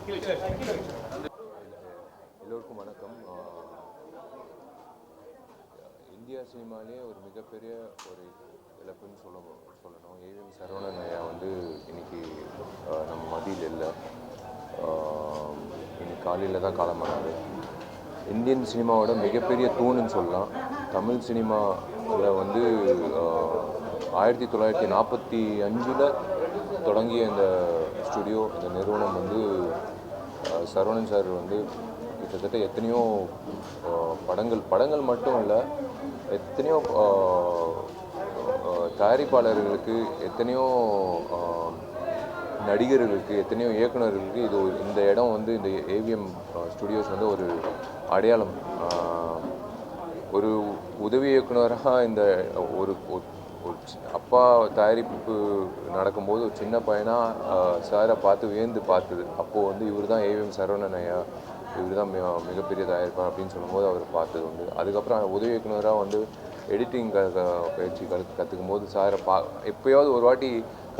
எல்லோருக்கும் வணக்கம். இந்தியா சினிமாலே ஒரு மிகப்பெரிய ஒரு இழப்புன்னு சொல்லணும். ஏவிஎம் சரவணன் ஐயா வந்து இன்னைக்கு நம்ம மத்தியில் இல்லை. இன்னைக்கு காலையில் தான் காலமானார். இந்தியன் சினிமாவோட மிகப்பெரிய தூணுன்னு சொல்லலாம். தமிழ் சினிமாவில் வந்து 1945 தொடங்கிய இந்த ஸ்டுடியோ, இந்த நிறுவனம் வந்து சரவணன் சார் வந்து கிட்டத்தட்ட எத்தனையோ படங்கள் மட்டும் இல்லை, எத்தனையோ தயாரிப்பாளர்களுக்கு, எத்தனையோ நடிகர்களுக்கு, எத்தனையோ இயக்குநர்களுக்கு இந்த இடம் வந்து இந்த ஏவிஎம் ஸ்டுடியோஸ் வந்து ஒரு அடையாளம். ஒரு உதவி இயக்குனராக இந்த ஒரு அப்பா தயாரிப்பு நடக்கும்போது ஒரு சின்ன பையனாக சாரை பார்த்து வியந்து பார்த்தது. அப்போது வந்து இவர் தான் ஏவிஎம் சரவணன் ஐயா, இவர் தான் மிகப்பெரிய தயாரிப்பார் அப்படின்னு சொல்லும்போது அவர் பார்த்தது உண்டு. அதுக்கப்புறம் உதவி இயக்குனராக வந்து எடிட்டிங் பயிற்சி கற்றுக்கும் போது சாரை எப்போயாவது ஒரு வாட்டி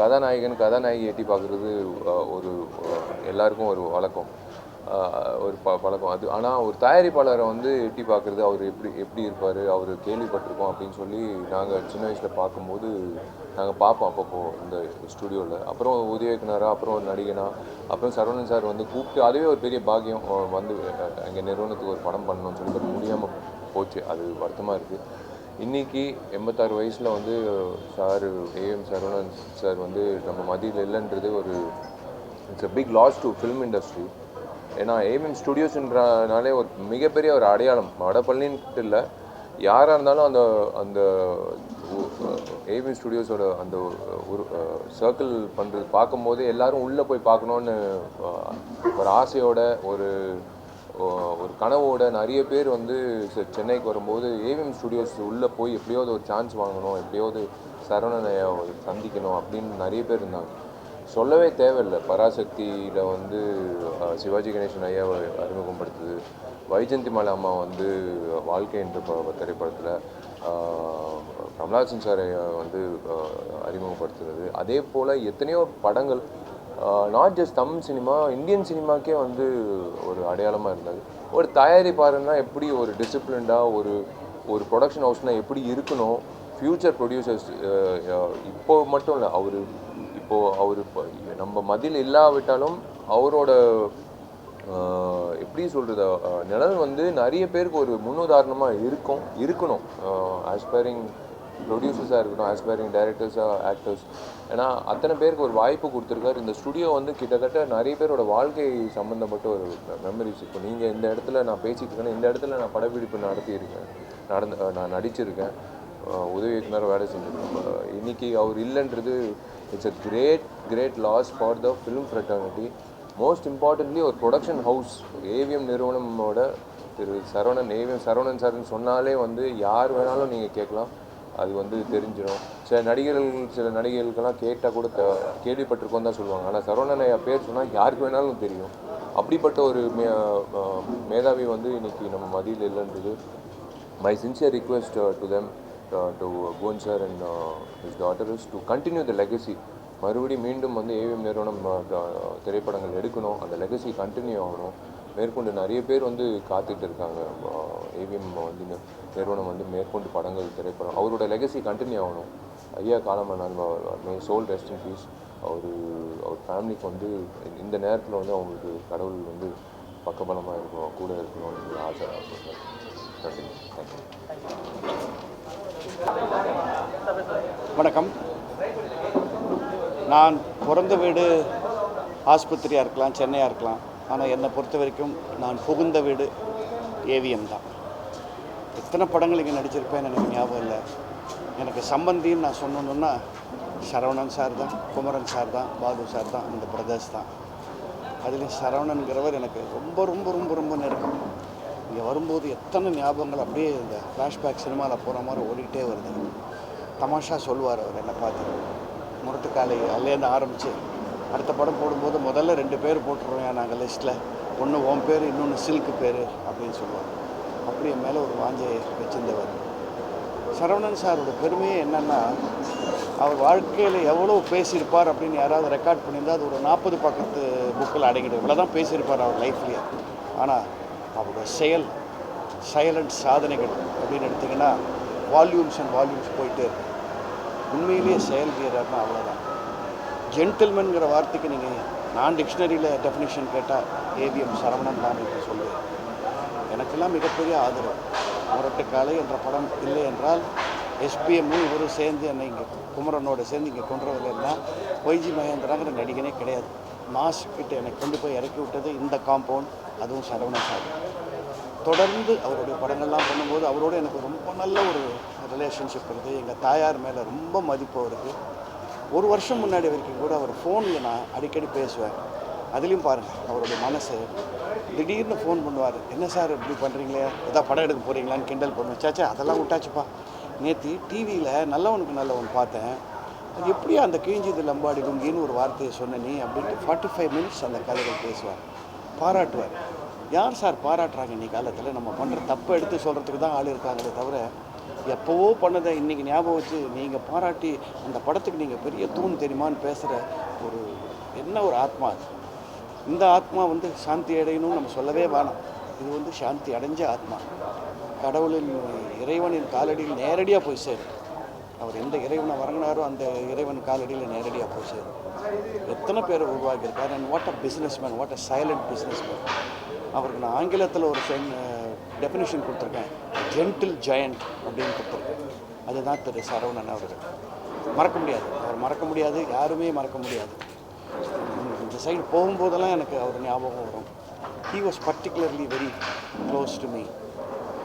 கதாநாயகி எட்டி பார்க்குறது ஒரு எல்லாருக்கும் ஒரு வழக்கம், ஒரு பழக்கம் அது. ஆனால் ஒரு தயாரிப்பாளரை வந்து எட்டி பார்க்குறது, அவர் எப்படி இருப்பார், அவர் கேள்விப்பட்டிருக்கோம் அப்படின்னு சொல்லி நாங்கள் சின்ன வயசில் பார்க்கும்போது நாங்கள் பார்ப்போம் அப்பப்போ இந்த ஸ்டுடியோவில். அப்புறம் உதவி இயக்குனராக, அப்புறம் ஒரு நடிகனாக, அப்புறம் சரவணன் சார் வந்து கூப்பிட்டு, அதுவே ஒரு பெரிய பாக்கியம். வந்து எங்கள் நிறுவனத்துக்கு ஒரு படம் பண்ணணும்னு சொல்லி பட் முடியாமல் போச்சு. அது வருத்தமாக இருக்குது. இன்றைக்கி 86 வயசில் வந்து சார் ஏவிஎம் சரவணன் சார் வந்து நம்ம மத்தியில் இல்லைன்றது ஒரு it's a big loss to film industry. ஏன்னா ஏவிஎம் ஸ்டுடியோஸ்ன்றனாலே ஒரு மிகப்பெரிய ஒரு அடையாளம். வடபழனின்ட்டு இல்லை, யாராக இருந்தாலும் அந்த அந்த ஏவிஎம் ஸ்டுடியோஸோட அந்த ஒரு சர்க்கிள் பண்ணுறது பார்க்கும்போது எல்லோரும் உள்ளே போய் பார்க்கணுன்னு ஒரு ஆசையோட, ஒரு கனவோட நிறைய பேர் வந்து சென்னைக்கு வரும்போது ஏவிஎம் ஸ்டுடியோஸ் உள்ளே போய் எப்படியாவது ஒரு சான்ஸ் வாங்கணும், எப்படியாவது சரவணன் ஐயா சந்திக்கணும் அப்படின்னு நிறைய பேர் இருந்தாங்க. சொல்லவே தேவையில்லை. பராசக்தியில் வந்து சிவாஜி கணேசன் ஐயாவை அறிமுகப்படுத்துது, வைஜந்திமாலா அம்மா வந்து வாழ்க்கை என்ற திரைப்படத்தில் கமலஹாசன் சார் ஐயா வந்து அறிமுகப்படுத்துறது. அதே போல் எத்தனையோ படங்கள், not just Tamil cinema, Indian சினிமாக்கே வந்து ஒரு அடையாளமாக இருந்தது. ஒரு தயாரிப்பாருன்னா எப்படி ஒரு டிசிப்ளின்டாக ஒரு ப்ரொடக்ஷன் ஹவுஸ்னால் எப்படி இருக்கணும், ஃப்யூச்சர் ப்ரொடியூசர்ஸ் இப்போ மட்டும் இல்லை, அவர் நம்ம மதியில் இல்லாவிட்டாலும் அவரோட எப்படி சொல்கிறது நிழல் வந்து நிறைய பேருக்கு ஒரு முன்னுதாரணமாக இருக்கணும். ஆஸ்பைரிங் ப்ரொடியூசர்ஸாக இருக்கட்டும், ஆஸ்பைரிங் டைரக்டர்ஸாக, ஆக்டர்ஸ், ஏன்னா அத்தனை பேருக்கு ஒரு வாய்ப்பு கொடுத்துருக்காரு. இந்த ஸ்டுடியோ வந்து கிட்டத்தட்ட நிறைய பேரோட வாழ்க்கை சம்மந்தப்பட்ட ஒரு மெமரிஸ். இப்போ நீங்கள் இந்த இடத்துல நான் பேசிகிட்டு இருக்கேன், இந்த இடத்துல நான் படப்பிடிப்பு நான் நடிச்சிருக்கேன், உதவி இயக்குனர் வேலை செஞ்சுருக்கேன். இன்றைக்கி அவர் இல்லைன்றது it's a great loss for the film fraternity. Most importantly ஒரு ப்ரொடக்ஷன் ஹவுஸ் ஏவிஎம் நிறுவனமோட ஏவிஎம் சரவணன் சார்னு சொன்னாலே வந்து யார் வேணாலும் நீங்கள் கேட்கலாம், அது வந்து தெரிஞ்சிடும். சில நடிகர்களுக்கெல்லாம் கேட்டால் கூட கேள்விப்பட்டிருக்கோன்னு தான் சொல்லுவாங்க. ஆனால் சரவணன் ஐயா பேர் சொன்னால் யாருக்கு வேணாலும் தெரியும். அப்படிப்பட்ட ஒரு மேதாவி வந்து இன்றைக்கி நம்ம மத்தியில் இல்லைன்றது. My sincere request to them, to Goan sir and his daughter is to continue the legacy. மறுபடியும் மீண்டும் வந்து ஏவிஎம் நிறுவனம் திரைப்படங்கள் எடுக்கணும், அந்த லெகசி கண்டினியூ ஆகணும். மேற்கொண்டு நிறைய பேர் வந்து காத்துக்கிட்டு இருக்காங்க. ஏவிஎம் வந்து நிறுவனம் வந்து மேற்கொண்டு திரைப்படம் அவரோட லெகசி கண்டினியூ ஆகணும். ஐயா காலமானால் may soul rest in peace. அவர் ஃபேமிலிக்கு வந்து இந்த நேரத்தில் வந்து அவங்களுக்கு கடவுள் வந்து பக்கபலமாக இருக்கணும், கூட இருக்கணும்னு ஆசை. தேங்க்யூ. வணக்கம். நான் பிறந்த வீடு ஆஸ்பத்திரியாக இருக்கலாம், சென்னையாக இருக்கலாம், ஆனால் என்னை பொறுத்த வரைக்கும் நான் புகுந்த வீடு ஏவிஎம் தான். எத்தனை படங்கள் இங்கே நடிச்சிருப்பேன்னு எனக்கு ஞாபகம் இல்லை. எனக்கு சம்பந்தின்னு நான் சொன்னோன்னா சரவணன் சார் தான், குமரன் சார் தான், பாலு சார் தான், இந்த பிரதர்ஸ் தான். அதுலேயும் சரவணன்கிறவர் எனக்கு ரொம்ப ரொம்ப ரொம்ப ரொம்ப நெருக்கம். இங்கே வரும்போது எத்தனை ஞாபகங்கள் அப்படியே இந்த ஃப்ளாஷ்பேக் சினிமாவில் போகிற மாதிரி ஓடிக்கிட்டே வருது. தமாஷா சொல்லுவார் அவர் என்னை பார்த்து, முரட்டுக்காலை அதுலேருந்து ஆரம்பித்து அடுத்த படம் போடும்போது முதல்ல 2 பேர் போட்டுருவோம் நாங்கள் லிஸ்ட்டில், ஒன்று உன் பேர், இன்னொன்று சில்க்கு பேர் அப்படின்னு சொல்லுவார். அப்படி என் மேலே ஒரு வாஞ்சையை வச்சிருந்தவர். சரவணன் சாரோட பெருமையே என்னென்னா, அவர் வாழ்க்கையில் எவ்வளோ பேசியிருப்பார் அப்படின்னு யாராவது ரெக்கார்ட் பண்ணியிருந்தால் அது ஒரு 40 பக்கத்து புக்கில் அடங்கிடும். இவ்வளோ தான் பேசியிருப்பார் அவர் லைஃப்லேயே. ஆனால் அவரோட செயல், சைலண்ட் சாதனைகள் அப்படின்னு எடுத்திங்கன்னா வால்யூம்ஸ் அண்ட் வால்யூம்ஸ் போயிட்டே இருக்கு. உண்மையிலேயே செயல் வீரர்னா அவ்வளோதான். ஜென்டில்மேன்கிற வார்த்தைக்கு நீங்கள் நான் டிக்ஷனரியில் டெஃபினிஷன் கேட்டால் ஏவிஎம் சரவணன் தான் என்று சொல்லுவேன். எனக்கெல்லாம் மிகப்பெரிய ஆதரவு. முரட்டுக்காலை என்ற படம் இல்லை என்றால் எஸ்பிஎம்மும் இவரும் சேர்ந்து என்னை இங்கே குமரனோடு சேர்ந்து இங்கே கொண்டு வரலைன்னா ஒய்ஜி மகேந்திராங்கிற நடிகனே கிடையாது. மாஸ்கிட்ட என்னை கொண்டு போய் இறக்கி விட்டது இந்த காம்பவுண்ட், அதுவும் சரவணன் சார். தொடர்ந்து அவருடைய படங்கள்லாம் பண்ணும்போது அவரோடு எனக்கு ரொம்ப நல்ல ஒரு ரிலேஷன்ஷிப் இருக்குது. எங்கள் தாயார் மேலே ரொம்ப மதிப்பு அவருக்கு. ஒரு வருஷம் முன்னாடி வரைக்கும் கூட அவர் ஃபோனில் நான் அடிக்கடி பேசுவேன். அதுலேயும் பாருங்கள் அவருடைய மனசு. திடீர்னு ஃபோன் பண்ணுவார், என்ன சார் இப்படி பண்ணுறீங்களே, எதாவது படம் எடுக்க போகிறீங்களான்னு கிண்டல் பண்ணுவேன். சாச்சா அதெல்லாம் விட்டாச்சுப்பா, நேற்று டிவியில் நல்லவனுக்கு நல்லவன் பார்த்தேன், அது எப்படியா அந்த கிழிஞ்சது லம்பாடி லுங்கின்னு ஒரு வார்த்தையை சொன்ன நீ அப்படின்ட்டு 45 மினிட்ஸ் அந்த கதைகள் பேசுவார். பாராட்டுவார். யார் சார் பாராட்டுறாங்க இன்னைக்கு காலத்தில்? நம்ம பண்ணுற தப்பை எடுத்து சொல்கிறதுக்கு தான் ஆள் இருக்காங்களே தவிர எப்போவோ பண்ணதை இன்றைக்கி ஞாபகம் வச்சு நீங்கள் பாராட்டி அந்த படத்துக்கு நீங்கள் பெரிய தூண் தெரியுமான்னு பேசுகிற ஒரு என்ன ஒரு ஆத்மா அது. இந்த ஆத்மா வந்து சாந்தி அடையணும்னு நம்ம சொல்லவே வேணாம். இது வந்து சாந்தி அடைஞ்ச ஆத்மா. கடவுளின் இறைவனின் காலடியில் நேரடியாக போய் சேரும். அவர் எந்த இறைவனை வணங்கினாரோ அந்த இறைவன் காலடியில் நேரடியாக போய் சேரும். எத்தனை பேரை உருவாக்கியிருக்காரு. And what a business man, what a silent business man. அவருக்கு நான் ஆங்கிலத்தில் ஒரு டெஃபினிஷன் கொடுத்துருக்கேன், ஜென்டில் ஜெயண்ட் அப்படின்னு கொடுத்துருக்கேன். அதுதான் திரு சரவணன் அவர்கள். மறக்க முடியாது, அவர் மறக்க முடியாது, யாருமே மறக்க முடியாது. இந்த சைடு போகும்போதெல்லாம் எனக்கு அவர் ஞாபகம் வரும். He was particularly very close to me.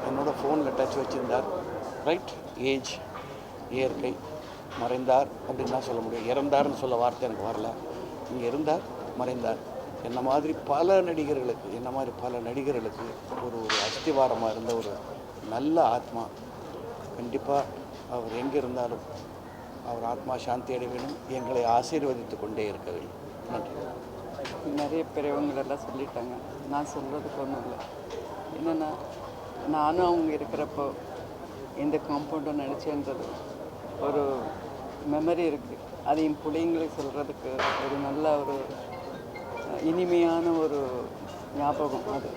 என்னோடய ஃபோனில் டச் வச்சுருந்தார். ரைட் ஏஜ், இயற்கை, மறைந்தார் அப்படின்னு தான் சொல்ல முடியும். இறந்தார்னு சொல்ல வார்த்தை எனக்கு வரல. இங்கே இருந்தார், மறைந்தார். என்ன மாதிரி பல நடிகர்களுக்கு ஒரு அஸ்திவாரமாக இருந்த ஒரு நல்ல ஆத்மா. கண்டிப்பாக அவர் எங்கே இருந்தாலும் அவர் ஆத்மா சாந்தி அடைய வேணும், எங்களை ஆசீர்வதித்து கொண்டே இருக்க வேண்டும். நன்றி. நிறைய பெரியவங்களெல்லாம் சொல்லிட்டாங்க, நான் சொல்கிறதுக்கு ஒன்றும் இல்லை. என்னென்னா நானும் அவங்க இருக்கிறப்போ இந்த காம்பவுண்டும் நடிச்சேன்றது ஒரு மெமரி இருக்குது. அது என் பிள்ளைங்களுக்கு சொல்கிறதுக்கு ஒரு நல்ல ஒரு இனிமையான ஒரு ஞாபகம். அது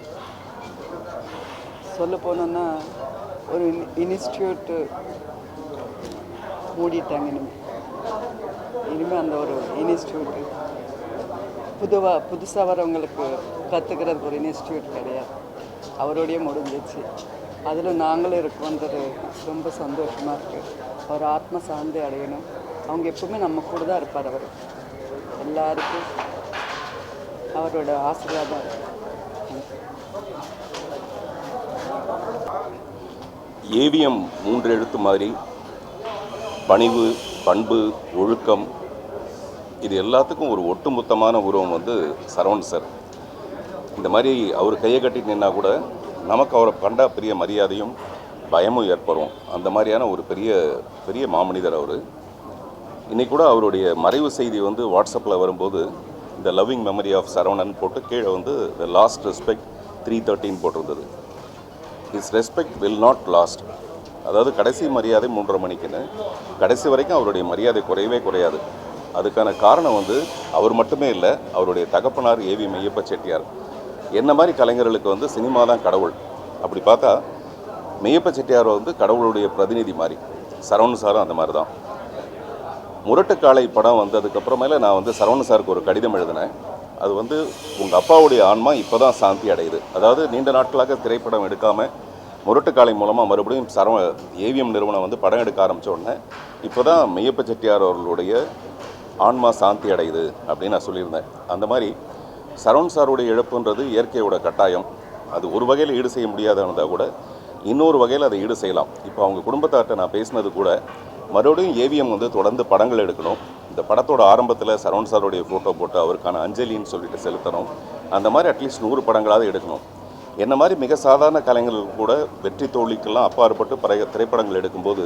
சொல்ல போனோன்னா ஒரு இன்ஸ்டியூட்டு மூடிட்டாங்க. இனிமேல் அந்த ஒரு இன்ஸ்டியூட்டு புதுசாக வரவங்களுக்கு கற்றுக்கிறதுக்கு ஒரு இன்ஸ்டியூட் கிடையாது. அவரோடைய முடிஞ்சிச்சு. அதில் நாங்களும் இருக்கோன்றது ரொம்ப சந்தோஷமாக இருக்குது. அவர் ஆத்ம சாந்தி அடையணும். அவங்க எப்பவுமே நம்ம கூட தான் இருப்பார். அவர் எல்லாருக்கும் அவரோட ஆசீர்வாதம். ஏவிஎம் 3 எழுத்து மாதிரி பணிவு, பண்பு, ஒழுக்கம், இது எல்லாத்துக்கும் ஒரு ஒட்டுமொத்தமான உருவம் வந்து சரவணன் சார். இந்த மாதிரி அவர் கையை கட்டி நின்னா கூட நமக்கு அவரை கண்டா பெரிய மரியாதையும் பயமும் ஏற்படும். அந்த மாதிரியான ஒரு பெரிய மாமனிதர் அவர். இன்றைக்கி கூட அவருடைய மறைவு செய்தி வந்து வாட்ஸ்அப்பில் வரும்போது இந்த லவ்விங் மெமரி ஆஃப் சரவணன் போட்டு கீழே வந்து த லாஸ்ட் ரெஸ்பெக்ட் 313 போட்டிருந்தது. His respect will not last. அதாவது கடைசி மரியாதை 3:30 மணிக்குன்னு, கடைசி வரைக்கும் அவருடைய மரியாதை குறையவே குறையாது. அதுக்கான காரணம் வந்து அவர் மட்டுமே இல்லை, அவருடைய தகப்பனார் ஏவி மெய்யப்ப செட்டியார். என்ன மாதிரி கலைஞர்களுக்கு வந்து சினிமா தான் கடவுள். அப்படி பார்த்தா மெய்யப்ப செட்டியார் வந்து கடவுளுடைய பிரதிநிதி மாதிரி, சரவணன் சாரும் அந்த மாதிரி தான். முரட்டுக்காலை படம் வந்ததுக்கப்புறமேல நான் வந்து சரவணன் சாருக்கு ஒரு கடிதம் எழுதினேன். அது வந்து உங்கள் அப்பாவுடைய ஆன்மா இப்போ தான் சாந்தி அடையுது. அதாவது நீண்ட நாட்களாக திரைப்படம் எடுக்காமல் முரட்டுக்காலை மூலமாக மறுபடியும் ஏவிஎம் நிறுவனம் வந்து படம் எடுக்க ஆரம்பித்த உடனே இப்போ தான் மெய்யப்ப செட்டியார் அவர்களுடைய ஆன்மா சாந்தி அடையுது அப்படின்னு நான் சொல்லியிருந்தேன். அந்த மாதிரி சரவணன் சாருடைய இழப்புன்றது இயற்கையோட கட்டாயம். அது ஒரு வகையில் ஈடு செய்ய முடியாதுன்றதா கூட இன்னொரு வகையில் அதை ஈடு செய்யலாம். இப்போ அவங்க குடும்பத்தார்ட்ட நான் பேசினது கூட மறுபடியும் ஏவிஎம் வந்து தொடர்ந்து படங்கள் எடுக்கணும். இந்த படத்தோட ஆரம்பத்தில் சரவணன் சாருடைய ஃபோட்டோ போட்டு அவருக்கான அஞ்சலின்னு சொல்லிட்டு செலுத்தணும். அந்த மாதிரி அட்லீஸ்ட் 100 படங்களாவது எடுக்கணும். என்ன மாதிரி மிக சாதாரண கலைஞர்களுக்கு கூட வெற்றி தோல்விக்கெல்லாம் அப்பாற்பட்டு திரைப்படங்கள் எடுக்கும்போது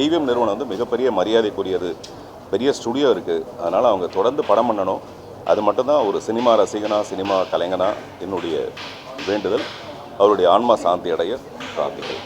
ஏவிஎம் நிறுவனம் வந்து மிகப்பெரிய மரியாதைக்குரியது. பெரிய ஸ்டுடியோ இருக்குது. அதனால் அவங்க தொடர்ந்து படம் பண்ணணும். அது மட்டும்தான் ஒரு சினிமா ரசிகனா, சினிமா கலைஞனா என்னுடைய வேண்டுதல். அவருடைய ஆன்மா சாந்தி அடைய பிரார்த்திக்கிறேன்.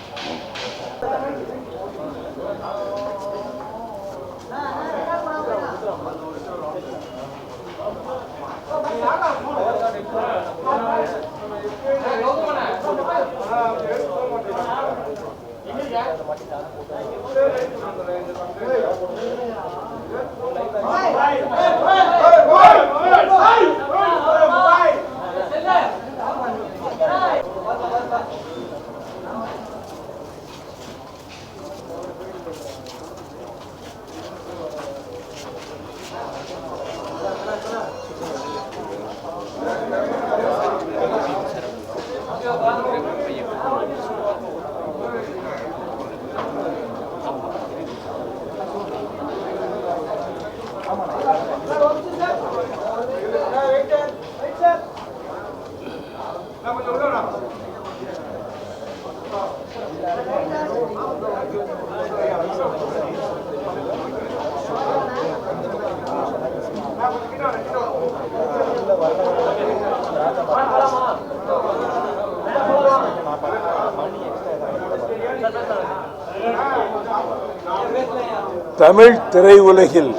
தமிழ் திரையுலகில்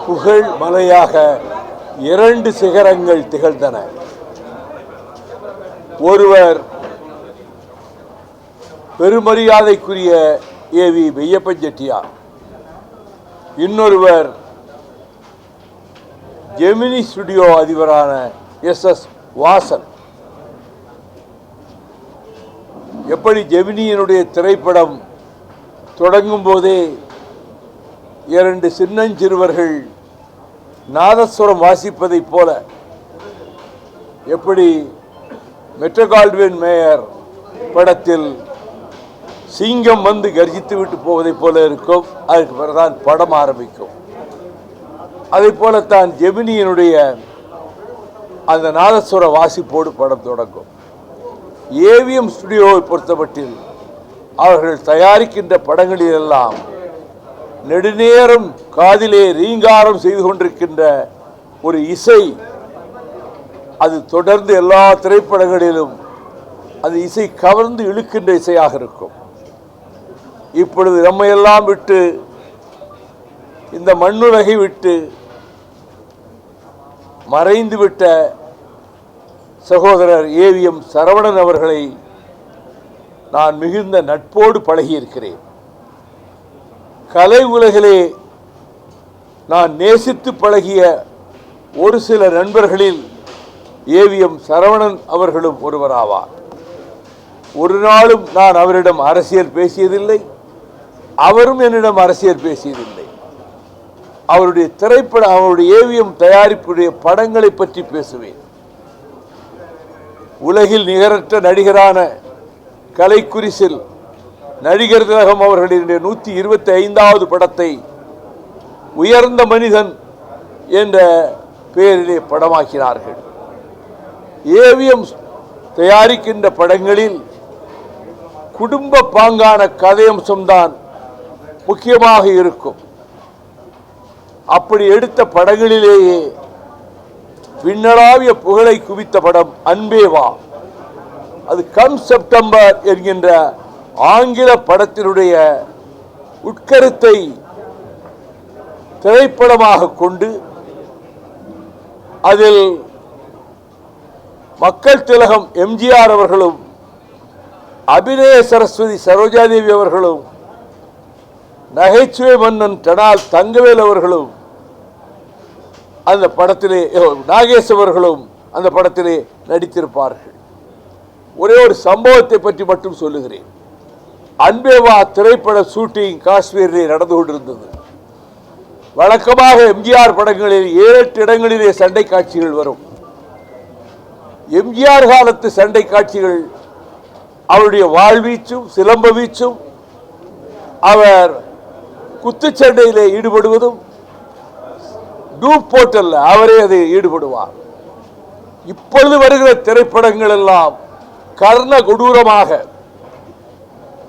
புகழ் மலையாக 2 சிகரங்கள் திகழ்ந்தன. ஒருவர் பெருமரியாதைக்குரிய ஏவி மெய்யப்பன் செட்டியார், இன்னொருவர் ஜெமினி ஸ்டுடியோ அதிபரான SS வாசன். எப்படி ஜெமினியினுடைய திரைப்படம் தொடங்கும் போதே 2 சின்னஞ்சிறுவர்கள் நாதஸ்வரம் வாசிப்பதைப் போல, எப்படி மெட்ரோ கால்ட்வின் மேயர் படத்தில் சிங்கம் வந்து கர்ஜித்து விட்டு போவதைப் போல இருக்கும். அதுக்கு பிறகுதான் படம் ஆரம்பிக்கும். அதை போலத்தான் ஜெமினியினுடைய அந்த நாதஸ்வர வாசிப்போடு படம் தொடங்கும். ஏவிஎம் ஸ்டுடியோவை பொறுத்தமட்டில் அவர்கள் தயாரிக்கின்ற படங்களிலெல்லாம் நெடுநேரம் காதிலே ரீங்காரம் செய்து கொண்டிருக்கின்ற ஒரு இசை, அது தொடர்ந்து எல்லா திரைப்படங்களிலும் அந்த இசை கவர்ந்து இழுக்கின்ற இசையாக இருக்கும். இப்பொழுது நம்மையெல்லாம் விட்டு, இந்த மண்ணுலகை விட்டு மறைந்துவிட்ட சகோதரர் ஏவிஎம் சரவணன் அவர்களை நான் மிகுந்த நட்போடு பழகியிருக்கிறேன். கலை உலகிலே நான் நேசித்து பழகிய ஒரு சில நண்பர்களில் ஏவிஎம் சரவணன் அவர்களும் ஒருவராவார். ஒரு நாளும் நான் அவரிடம் அரசியல் பேசியதில்லை, அவரும் என்னிடம் அரசியல் பேசியதில்லை. அவருடைய திரைப்படம், அவருடைய ஏவிஎம் தயாரிப்புடைய படங்களை பற்றி பேசுவேன். உலகில் நிகரற்ற நடிகரான கலைக்குரிசில் நடிகர் திலகம் அவர்களுடைய 125வது படத்தை உயர்ந்த மனிதன் என்ற பெயரிலே படமாக்கினார்கள். ஏவிஎம் தயாரிக்கின்ற படங்களில் குடும்ப பாங்கான கதையம்சம்தான் முக்கியமாக இருக்கும். அப்படி எடுத்த படங்களிலேயே விண்ணளாவிய புகழை குவித்த படம் அன்பே வா. அது கம் செப்டம்பர் என்கின்ற ஆங்கில படத்தினுடைய உட்கருத்தை திரைப்படமாக கொண்டு அதில் மக்கள் திலகம் எம்ஜிஆர் அவர்களும் அபிநய சரஸ்வதி சரோஜாதேவி அவர்களும் நகைச்சுவை மன்னன் டனால் தங்கவேல் அவர்களும் அந்த படத்திலே, நாகேஷ் அவர்களும் அந்த படத்திலே நடித்திருப்பார்கள். ஒரே ஒரு சம்பவத்தை பற்றி மட்டும் சொல்லுகிறேன். அன்பேவா திரைப்பட ஷூட்டிங் காஷ்மீரிலே நடந்து கொண்டிருந்தது. வழக்கமாக எம்ஜிஆர் படங்களில் 7-8 இடங்களிலே சண்டை காட்சிகள் வரும். எம்ஜிஆர் காலத்து சண்டை காட்சிகள் அவருடைய வாழ்வீச்சும் சிலம்ப வீச்சும், அவர் குத்துச்சண்டையிலே ஈடுபடுவதும், டூப் போட்டல்ல அவரே அதை ஈடுபடுவார். இப்பொழுது வருகிற திரைப்படங்கள் எல்லாம் கர்ண கொடூரமாக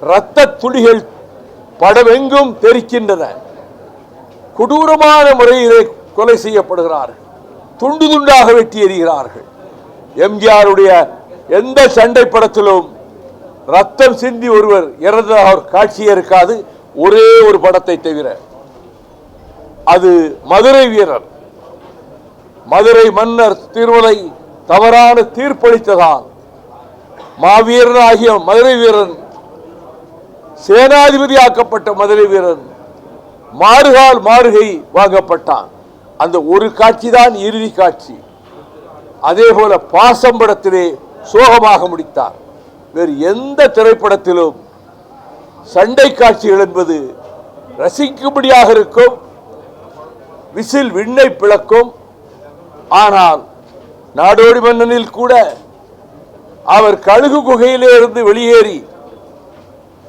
இரத்த துளிகள் படமெங்கும் தெரிக்கின்றன. கொடூரமான முறையிலே கொலை செய்யப்படுகிறார்கள், துண்டு துண்டாக வெட்டி எறிகிறார்கள். எம்ஜிஆருடைய எந்த சண்டை படத்திலும் ரத்தம் சிந்தி ஒருவர் இறந்ததாக காட்சியே இருக்காது, ஒரே ஒரு படத்தை தவிர. அது மதுரை வீரர், மதுரை மன்னர் திருமலை தவறான தீர்ப்பளித்ததால் மாவீரன் ஆகிய மதுரை வீரன், சேனாதிபதியாக்கப்பட்ட மதுரை வீரன் மாறுகால் மாறுகை வாங்கப்பட்டான். அந்த ஒரு காட்சி தான் இறுதி காட்சி. அதே போல பாசம் படத்திலே சோகமாக முடித்தார். வேறு எந்த திரைப்படத்திலும் சண்டை காட்சிகள் என்பது ரசிக்கும்படியாக இருக்கும், விசில் விண்ணை பிளக்கும். ஆனால் நாடோடி மன்னனில் கூட அவர் கழுகு குகையிலே இருந்து வெளியேறி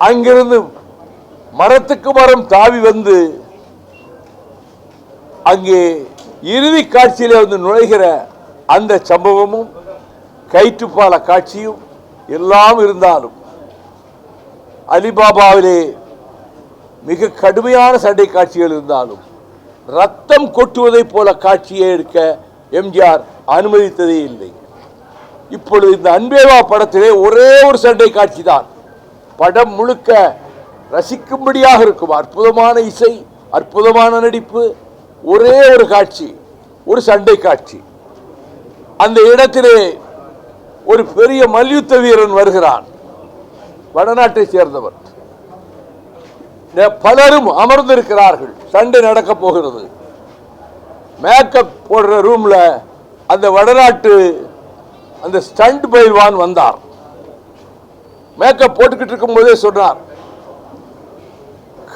அங்கிருந்து மரத்துக்கு மரம் தாவி வந்து அங்கே இறுதி காட்சியிலே வந்து நுழைகிற அந்த சம்பவமும் கயிற்றுப்பால காட்சியும் எல்லாம் இருந்தாலும், அலிபாபாவிலே மிக கடுமையான சண்டை காட்சிகள் இருந்தாலும் ரத்தம் கொட்டுவதை போல காட்சியை எடுக்க எம்ஜிஆர் அனுமதித்ததே இல்லை. இப்பொழுது இந்த அன்பேவா படத்திலே ஒரே ஒரு சண்டை காட்சி தான். படம் முழுக்க ரசிக்கும்படியாக இருக்கும். அற்புதமான இசை, அற்புதமான நடிப்பு, ஒரே ஒரு காட்சி, ஒரு சண்டை காட்சி. அந்த இடத்திலே ஒரு பெரிய மல்யுத்த வீரன் வருகிறான், வடநாட்டை சேர்ந்தவர். பலரும் அமர்ந்திருக்கிறார்கள், சண்டை நடக்க போகிறது. மேக்கப் போடுற ரூம்ல அந்த வடநாட்டு அந்த ஸ்டண்ட் பயில்வான் வந்தார். மேக்கப் போட்டுக்கிட்டு இருக்கும் போதே சொன்னார்,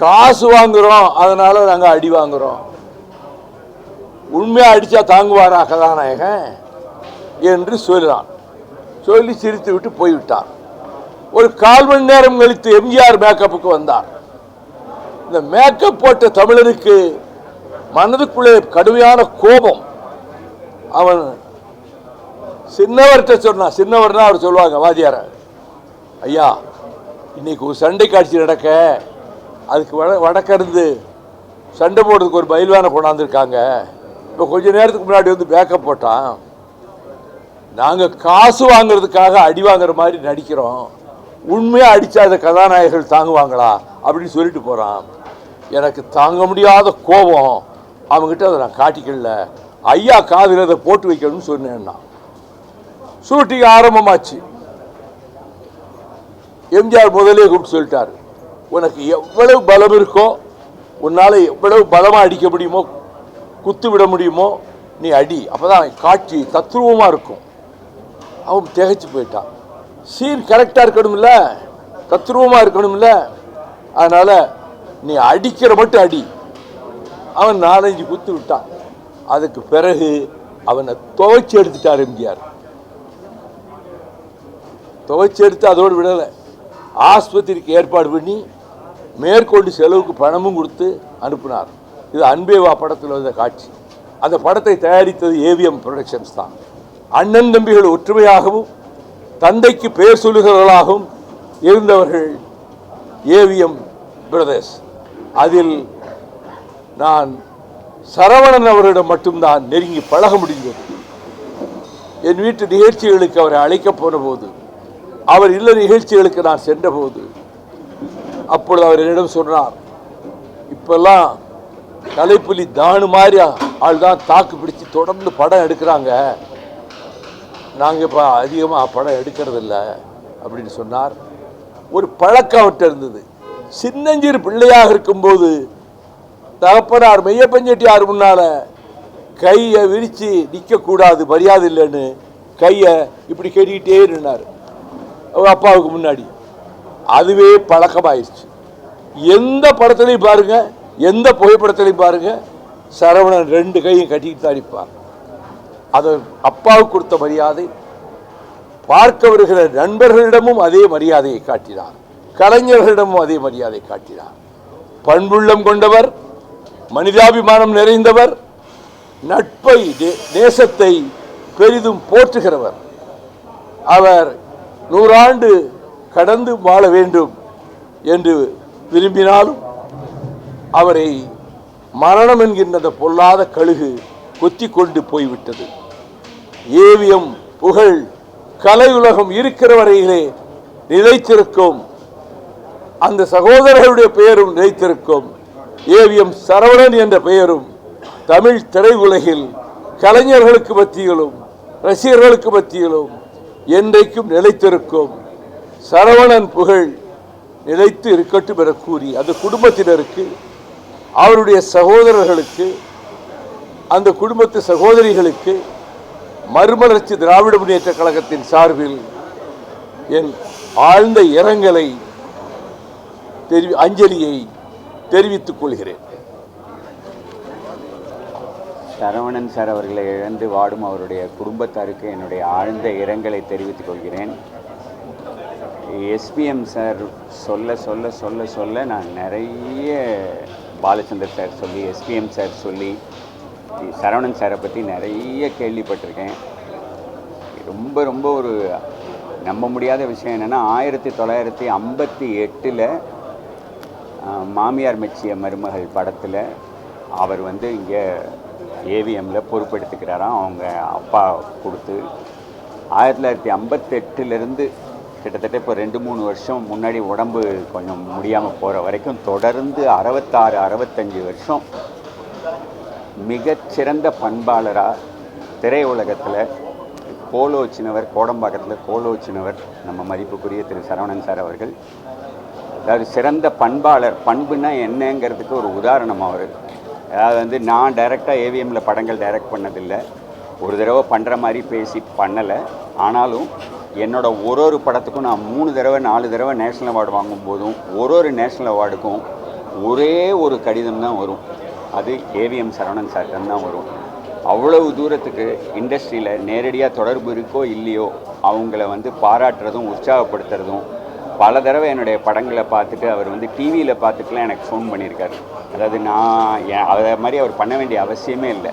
காசு வாங்குறோம், அதனால நாங்கள் அடி வாங்குறோம். உண்மையா அடிச்சா தாங்குவாரா கதாநாயகன் என்று சொல்கிறான். சொல்லி சிரித்து விட்டு போய்விட்டார். ஒரு 1/4 மணி நேரம் கழித்து எம்ஜிஆர் மேக்கப்புக்கு வந்தார். இந்த மேக்கப் போட்ட தமிழனுக்கு மனதுக்குள்ளே கடுமையான கோபம். அவன் சின்னவர்கிட்ட சொன்னான். சின்னவர்னா அவர் சொல்லுவாங்க வாத்தியார, ஐயா இன்னைக்கு ஒரு சண்டை காட்சி நடக்க, அதுக்கு வடக்கிருந்து சண்டை போடுறதுக்கு ஒரு பயில்வானை கொண்டாந்துருக்காங்க. இப்போ கொஞ்ச நேரத்துக்கு முன்னாடி வந்து பேக்கப் போட்டான். நாங்கள் காசு வாங்குறதுக்காக அடி வாங்குற மாதிரி நடிக்கிறோம், உண்மையாக அடித்தா அந்த கதாநாயகர்கள் தாங்குவாங்களா அப்படின்னு சொல்லிட்டு போகிறான். எனக்கு தாங்க முடியாத கோபம், அவங்ககிட்ட அதை நான் காட்டிக்கல. ஐயா காதில் அதை போட்டு வைக்கணும்னு சொன்னேன்னா ஷூட்டிங் ஆரம்பமாச்சு. எம்ஜிஆர் முதலே கூப்பிட்டு சொல்லிட்டார், உனக்கு எவ்வளவு பலம் இருக்கோ, உன்னால் எவ்வளவு பலமாக அடிக்க முடியுமோ, குத்து விட முடியுமோ நீ அடி, அப்போதான் காட்சி தத்ரூபமாக இருக்கும். அவன் திகைச்சு போயிட்டான். சீன் கரெக்டாக இருக்கணும்ல, தத்ரூபமாக இருக்கணும்ல, அதனால் நீ அடிக்கிற மட்டும் அடி. அவன் 4-5 குத்து விட்டான். அதுக்கு பிறகு அவனை துவைச்சி எடுத்துட்டார் எம்ஜிஆர். துவைச்சி எடுத்து அதோடு விடலை, ஆஸ்பத்திரிக்கு ஏற்பாடு பண்ணி மேற்கொண்டு செலவுக்கு பணமும் கொடுத்து அனுப்பினார். இது அன்பேவா படத்தில் வந்த காட்சி. அந்த படத்தை தயாரித்தது ஏவிஎம் புரொடக்ஷன்ஸ் தான். அண்ணன் தம்பிகள் ஒற்றுமையாகவும் தந்தைக்கு பெயர் சொல்லுகிறவர்களாகவும் இருந்தவர்கள் ஏவிஎம் பிரதர்ஸ். அதில் நான் சரவணன் அவரிடம் மட்டும்தான் நெருங்கி பழக முடிந்தது. என் வீட்டு நிகழ்ச்சிகளுக்கு அவரை அழைக்கப் போன போது, அவர் இல்ல நிகழ்ச்சிகளுக்கு நான் சென்றபோது, அப்பொழுது அவர் என்னிடம் சொன்னார், இப்பெல்லாம் கலைப்புலி தானு மாதிரி ஆள் தான் தாக்கு பிடிச்சி தொடர்ந்து படம் எடுக்கிறாங்க, நாங்கள் இப்போ அதிகமாக படம் எடுக்கிறதில்ல அப்படின்னு சொன்னார். ஒரு பழக்கம் அவர்கிட்ட இருந்தது. சின்னஞ்சிறு பிள்ளையாக இருக்கும்போது தகப்பனார் மெய்யப்பஞ்செட்டியார் முன்னால கையை விரித்து நிற்கக்கூடாது, மரியாதை இல்லைன்னு கையை இப்படி கட்டிக்கிட்டே நின்னார் அவங்க அப்பாவுக்கு முன்னாடி. அதுவே பழக்கமாயிடுச்சு. எந்த படத்துலையும் பாருங்க, எந்த புகைப்படத்திலையும் பாருங்க, சரவணன் 2 கையும் கட்டிக்கிட்டு தான் நிற்பார். அது அப்பாவுக்கு கொடுத்த மரியாதை. பார்க்க வருகிற நண்பர்களிடமும் அதே மரியாதையை காட்டினார், கலைஞர்களிடமும் அதே மரியாதை காட்டினார். பண்புள்ளம் கொண்டவர், மனிதாபிமானம் நிறைந்தவர், நட்பை நேசத்தை பெரிதும் போற்றுகிறவர். அவர் 100 ஆண்டு கடந்து வாழ வேண்டும் என்று விரும்பினாலும் அவரை மரணம் என்கின்ற அந்த பொல்லாத கழுகு கொத்தி கொண்டு போய்விட்டது. ஏவிஎம் புகழ் கலை உலகம் இருக்கிற வரையிலே நிலைத்திருக்கும், அந்த சகோதரர்களுடைய பெயரும் நிலைத்திருக்கும், ஏவிஎம் சரவணன் என்ற பெயரும் தமிழ் திரையுலகில் கலைஞர்களுக்கு மத்தியிலும் ரசிகர்களுக்கு மத்தியிலும் என்றைக்கும் நிலைத்திருக்கும். சரவணன் புகழ் நிலைத்து இருக்கட்டும் என கூறி அந்த குடும்பத்தினருக்கு, அவருடைய சகோதரர்களுக்கு, அந்த குடும்பத்து சகோதரிகளுக்கு மறுமலர்ச்சி திராவிட முன்னேற்ற கழகத்தின் சார்பில் என் ஆழ்ந்த இரங்கலை அஞ்சலியை தெரிவித்துக் கொள்கிறேன். சரவணன் சார் அவர்களை இழந்து வாடும் அவருடைய குடும்பத்தாருக்கு என்னுடைய ஆழ்ந்த இரங்கலை தெரிவித்துக் கொள்கிறேன். எஸ்பிஎம் சார் சொல்ல சொல்ல சொல்ல சொல்ல நான் நிறைய பாலச்சந்தர் சார் சொல்லி, எஸ்பிஎம் சார் சொல்லி, சரவணன் சாரை பற்றி நிறைய கேள்விப்பட்டிருக்கேன். ரொம்ப ரொம்ப ஒரு நம்ப முடியாத விஷயம் என்னென்னா, 1958 மாமியார் மெச்சிய மருமகள் படத்தில் அவர் வந்து இங்கே ஏவிஎம்மில் பொறுப்பெடுத்துக்கிறாராம். அவங்க அப்பா கொடுத்து 1958 கிட்டத்தட்ட இப்போ 2-3 வருஷம் முன்னாடி உடம்பு கொஞ்சம் முடியாமல் போகிற வரைக்கும் தொடர்ந்து 66-65 வருஷம் மிகச்சிறந்த பண்பாளராக திரையுலகத்தில் கோலோச்சினவர், கோடம்பாக்கத்தில் கோலோச்சினவர் நம்ம மதிப்புக்குரிய திரு சரவணன் சார் அவர்கள். அதாவது சிறந்த பண்பாளர், பண்புனா என்னங்கிறதுக்கு ஒரு உதாரணம் அவர். அதாவது வந்து நான் டைரெக்டாக ஏவிஎம்மில் படங்கள் டைரக்ட் பண்ணதில்லை, ஒரு தடவை பண்ணுற மாதிரி பேசி பண்ணலை. ஆனாலும் என்னோட ஒரு படத்துக்கும் நான் 3 தடவை 4 தடவை நேஷ்னல் அவார்டு வாங்கும்போதும் ஒரு நேஷ்னல் அவார்டுக்கும் ஒரே ஒரு கடிதம் தான் வரும். அது ஏவிஎம் சரவணன் சார்டன் தான் வரும். அவ்வளவு தூரத்துக்கு இண்டஸ்ட்ரியில் நேரடியாக தொடர்பு இருக்கோ இல்லையோ அவங்கள வந்து பாராட்டுறதும் உற்சாகப்படுத்துறதும். பல தடவை என்னுடைய படங்களை பார்த்துட்டு அவர் வந்து டிவியில் பார்த்துட்டுலாம் எனக்கு ஃபோன் பண்ணியிருக்காரு. அதாவது நான் அதை மாதிரி அவர் பண்ண வேண்டிய அவசியமே இல்லை.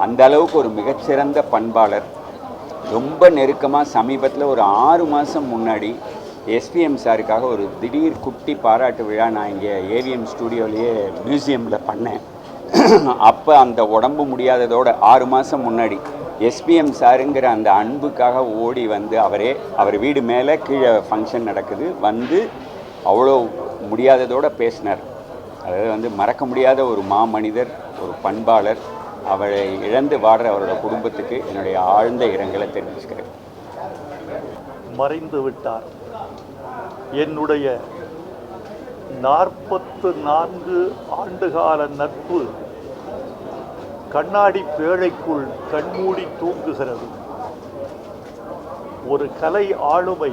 அந்த அளவுக்கு ஒரு மிகச்சிறந்த பண்பாளர். ரொம்ப நெருக்கமாக சமீபத்தில் ஒரு 6 மாதம் முன்னாடி எஸ்பிஎம் சாருக்காக ஒரு திடீர் குட்டி பாராட்டு விழா நான் இங்கே ஏவிஎம் ஸ்டூடியோலேயே மியூசியமில் பண்ணேன். அப்போ அந்த உடம்பு முடியாததோட 6 மாதம் முன்னாடி எஸ்பிஎம் சாருங்கிற அந்த அன்புக்காக ஓடி வந்து அவர் வீடு மேலே கீழே ஃபங்க்ஷன் நடக்குது, வந்து அவ்வளோ முடியாததோடு பேசினார். அதாவது வந்து மறக்க முடியாத ஒரு மாமனிதர், ஒரு பண்பாளர். அவரை இழந்து வாடுற அவரோட குடும்பத்துக்கு என்னுடைய ஆழ்ந்த இரங்கலை தெரிவிச்சுக்கிறேன். மறைந்து விட்டார். என்னுடைய 44 ஆண்டுகால நட்பு கண்ணாடி பேழைக்குள் கண்மூடி தூங்குகிறது. ஒரு கலை ஆளுமை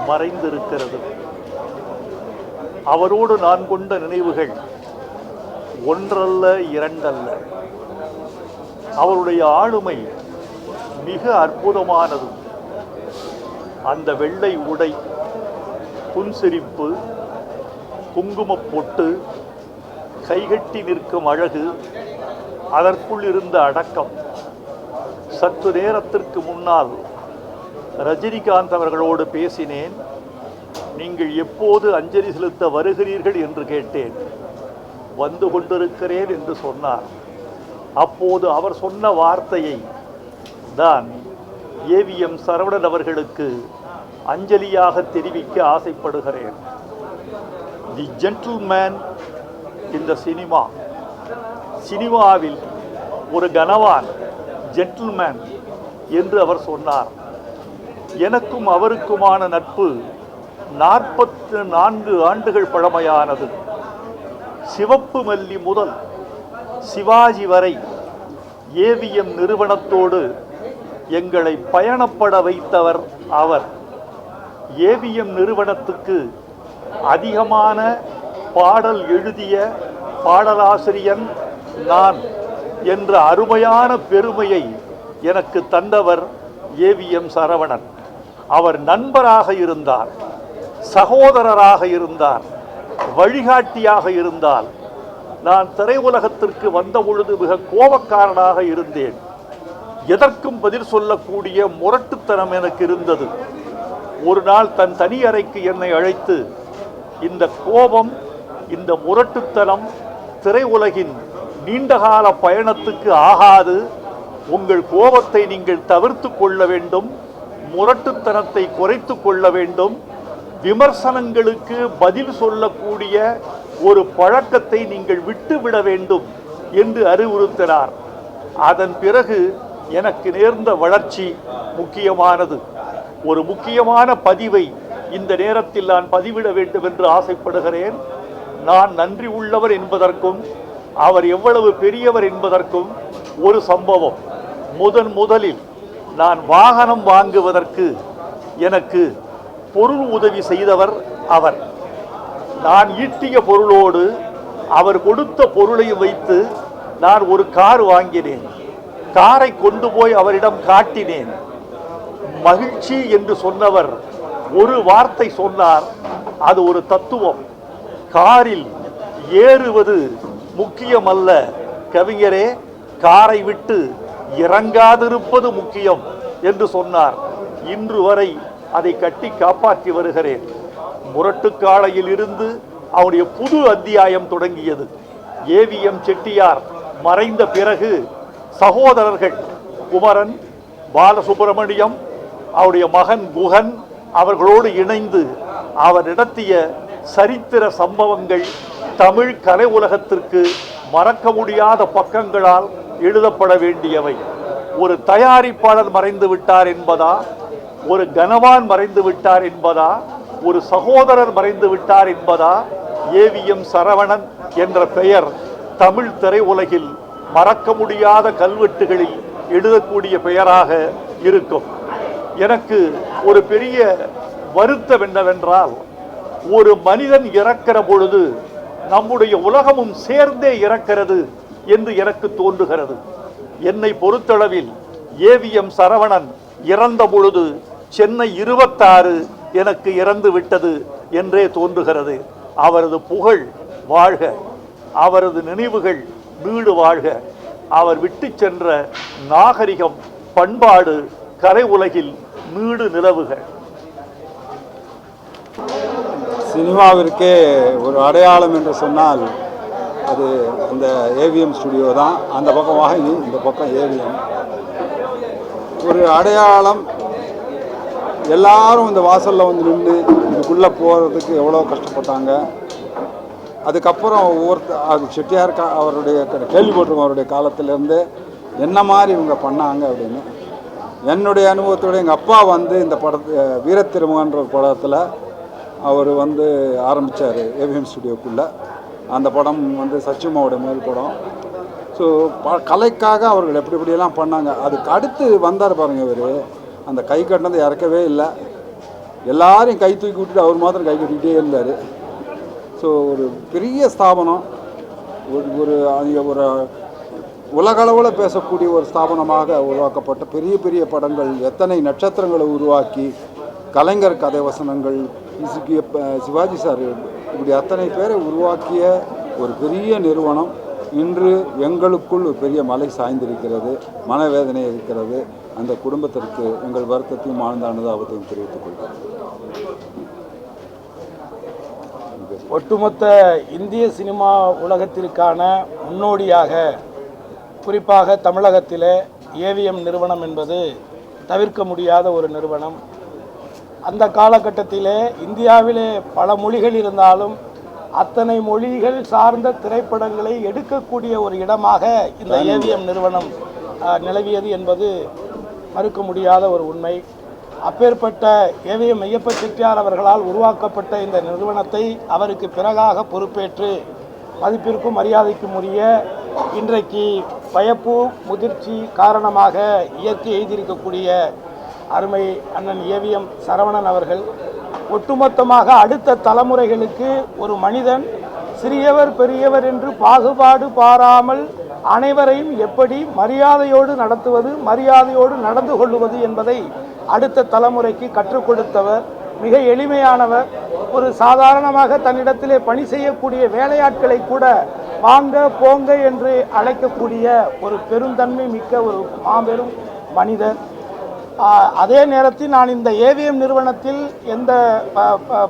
மறைந்திருக்கிறது. அவரோடு நான் கொண்ட நினைவுகள் ஒன்றல்ல இரண்டல்ல. அவருடைய ஆளுமை மிக அற்புதமானது. அந்த வெள்ளை உடை, புன்சிரிப்பு, குங்குமப் பொட்டு, கைகட்டி நிற்கும் அழகு, அதற்குள் இருந்த அடக்கம். சற்று நேரத்திற்கு முன்னால் ரஜினிகாந்த் அவர்களோடு பேசினேன். நீங்கள் எப்போது அஞ்சலி செலுத்த வருகிறீர்கள் என்று கேட்டேன். வந்து கொண்டிருக்கிறேன் என்று சொன்னார். அப்போது அவர் சொன்ன வார்த்தையை தான் ஏவிஎம் சரவணன் அவர்களுக்கு அஞ்சலியாக தெரிவிக்க ஆசைப்படுகிறேன். தி ஜென்டில்மேன் இந்த சினிமாவில் ஒரு கனவான் ஜென்டில்மேன் என்று அவர் சொன்னார். எனக்கும் அவருக்குமான நட்பு 44 ஆண்டுகள் பழமையானது. சிவப்பு மல்லி முதல் சிவாஜி வரை ஏவிஎம் நிறுவனத்தோடு எங்களை பயணப்பட வைத்தவர் அவர். ஏவிஎம் நிறுவனத்துக்கு அதிகமான பாடல் எழுதிய பாடலாசிரியன் நான் என்ற அருமையான பெருமையை எனக்கு தந்தவர் ஏவிஎம் சரவணன். அவர் நண்பராக இருந்தார், சகோதரராக இருந்தார், வழிகாட்டியாக இருந்தால். நான் திரையுலகத்திற்கு வந்த பொழுது மிக கோபக்காரனாக இருந்தேன். எதற்கும் பதில் சொல்லக்கூடிய முரட்டுத்தனம் எனக்கு இருந்தது. ஒரு நாள் தன் தனி அறைக்கு என்னை அழைத்து, இந்த கோபம், இந்த முரட்டுத்தனம் திரையுலகின் நீண்டகால பயணத்துக்கு ஆகாது. உங்கள் கோபத்தை நீங்கள் தவிர்த்து கொள்ள வேண்டும், முரட்டுத்தனத்தை குறைத்து கொள்ள வேண்டும், விமர்சனங்களுக்கு பதில் சொல்லக்கூடிய ஒரு பழக்கத்தை நீங்கள் விட்டுவிட வேண்டும் என்று அறிவுறுத்தினார். அதன் பிறகு எனக்கு நேர்ந்த வளர்ச்சி முக்கியமானது. ஒரு முக்கியமான பதிவை இந்த நேரத்தில் நான் பதிவிட வேண்டும் என்று ஆசைப்படுகிறேன். நான் நன்றி உள்ளவர் என்பதற்கும் அவர் எவ்வளவு பெரியவர் என்பதற்கும் ஒரு சம்பவம். முதலில் நான் வாகனம் வாங்குவதற்கு எனக்கு பொருள் உதவி செய்தவர் அவர். நான் ஈட்டிய பொருளோடு அவர் கொடுத்த பொருளை வைத்து நான் ஒரு கார் வாங்கினேன். காரை கொண்டு போய் அவரிடம் காட்டினேன். மகிழ்ச்சி என்று சொன்னவர் ஒரு வார்த்தை சொன்னார். அது ஒரு தத்துவம். காரில் ஏறுவது முக்கியமல்ல கவிஞரே, காரை விட்டு இறங்காதிருப்பது முக்கியம் என்று சொன்னார். இன்று வரை அதை கட்டி காப்பாற்றி வருகிறேன். முரட்டுக்காளையில் இருந்து அவருடைய புது அத்தியாயம் தொடங்கியது. ஏவிஎம் செட்டியார் மறைந்த பிறகு சகோதரர்கள் குமரன், பாலசுப்பிரமணியம், அவருடைய மகன் குகன் அவர்களோடு இணைந்து அவர் நடத்திய சரித்திர சம்பவங்கள் தமிழ் கலை உலகத்திற்கு மறக்க முடியாத பக்கங்களால் எழுதப்பட வேண்டியவை. ஒரு தயாரிப்பாளர் மறைந்து விட்டார் என்பதா, ஒரு கனவான் மறைந்து விட்டார் என்பதா, ஒரு சகோதரர் மறைந்து விட்டார் என்பதா, ஏவிஎம் சரவணன் என்ற பெயர் தமிழ் திரையுலகில் மறக்க முடியாத கல்வெட்டுகளில் எழுதக்கூடிய பெயராக இருக்கும். எனக்கு ஒரு பெரிய வருத்தம் என்னவென்றால், ஒரு மனிதன் இறக்கிற பொழுது நம்முடைய உலகமும் சேர்ந்தே இறக்கிறது என்று எனக்கு தோன்றுகிறது. என்னை பொறுத்தளவில் ஏவிஎம் சரவணன் இறந்த பொழுது சென்னை 26 எனக்கு இறந்து விட்டது என்றே தோன்றுகிறது. அவரது புகழ் வாழ்க, அவரது நினைவுகள் நீடு வாழ்க. அவர் விட்டு சென்ற நாகரிகம், பண்பாடு கலை உலகில் நீடு நிலவுக. சினிமாவிற்கே ஒரு அடையாளம் என்று சொன்னால் அது அந்த ஏவிஎம் ஸ்டுடியோ தான். அந்த பக்கம் வாங்கி, இந்த பக்கம் ஏவிஎம் ஒரு அடையாளம். எல்லாரும் இந்த வாசலில் வந்து நின்று இதுக்குள்ளே போகிறதுக்கு எவ்வளோ கஷ்டப்பட்டாங்க. அதுக்கப்புறம் அது செட்டியார் அவருடைய கேள்விப்பட்டிருக்கோம் அவருடைய காலத்திலேருந்து என்ன மாதிரி இவங்க பண்ணாங்க அப்படின்னு. என்னுடைய அனுபவத்தோடு எங்கள் அப்பா வந்து இந்த வீரத்திருமகன்ற ஒரு படத்தில் அவர் வந்து ஆரம்பித்தார் ஏவிஎம் ஸ்டுடியோக்குள்ளே. அந்த படம் வந்து சச்சிமாவோட முதல் படம். ஸோ கலைக்காக அவர்கள் எப்படியெல்லாம் பண்ணாங்க. அதுக்கு அடுத்து வந்தார் பாருங்கள் இவர். அந்த கை கட்டினதை இறக்கவே இல்லை. எல்லாரையும் கை தூக்கி விட்டுட்டு அவர் மாத்திரம் கை கட்டிக்கிட்டே இருந்தார். ஸோ ஒரு பெரிய ஸ்தாபனம், ஒரு ஒரு உலகளவில் பேசக்கூடிய ஒரு ஸ்தாபனமாக உருவாக்கப்பட்ட பெரிய பெரிய படங்கள், எத்தனை நட்சத்திரங்களை உருவாக்கி, கலைஞர் கதை வசனங்கள், சிவாஜி சார், இப்படி அத்தனை பேரை உருவாக்கிய ஒரு பெரிய நிறுவனம் இன்று எங்களுக்குள் ஒரு பெரிய மலை சாய்ந்திருக்கிறது, மனவேதனை இருக்கிறது. அந்த குடும்பத்திற்கு எங்கள் வருத்தத்தையும் ஆழ்ந்த அனுதாபத்தையும் தெரிவித்துக் கொள்கிறோம். ஒட்டுமொத்த இந்திய சினிமா உலகத்திற்கான முன்னோடியாக, குறிப்பாக தமிழகத்திலே ஏவிஎம் நிறுவனம் என்பது தவிர்க்க முடியாத ஒரு நிறுவனம். அந்த காலகட்டத்திலே இந்தியாவிலே பல மொழிகள் இருந்தாலும் அத்தனை மொழிகள் சார்ந்த திரைப்படங்களை எடுக்கக்கூடிய ஒரு இடமாக இந்த ஏவிஎம் நிறுவனம் நிலவியது என்பது மறுக்க முடியாத ஒரு உண்மை. அப்பேற்பட்ட ஏவிஎம் ஐயப்ப செட்டியார் அவர்களால் உருவாக்கப்பட்ட இந்த நிறுவனத்தை அவருக்கு பிறகாக பொறுப்பேற்று மதிப்பிற்கும் மரியாதைக்கும் உரிய இன்றைக்கு பயப்பு முதிர்ச்சி காரணமாக இயற்கை எய்திருக்கக்கூடிய அருமை அண்ணன் ஏவிஎம் சரவணன் அவர்கள் ஒட்டுமொத்தமாக அடுத்த தலைமுறைகளுக்கு ஒரு மனிதன் சிறியவர் பெரியவர் என்று பாகுபாடு பாராமல் அனைவரையும் எப்படி மரியாதையோடு நடத்துவது, மரியாதையோடு நடந்து கொள்வது என்பதை அடுத்த தலைமுறைக்கு கற்றுக் கொடுத்தவர். மிக எளிமையானவர். ஒரு சாதாரணமாக தன்னிடத்திலே பணி செய்யக்கூடிய வேலையாட்களை கூட வாங்க போங்க என்று அழைக்கக்கூடிய ஒரு பெருந்தன்மை மிக்க ஒரு மாபெரும் மனிதர். அதே நேரத்தில் நான் இந்த ஏவிஎம் நிறுவனத்தில் எந்த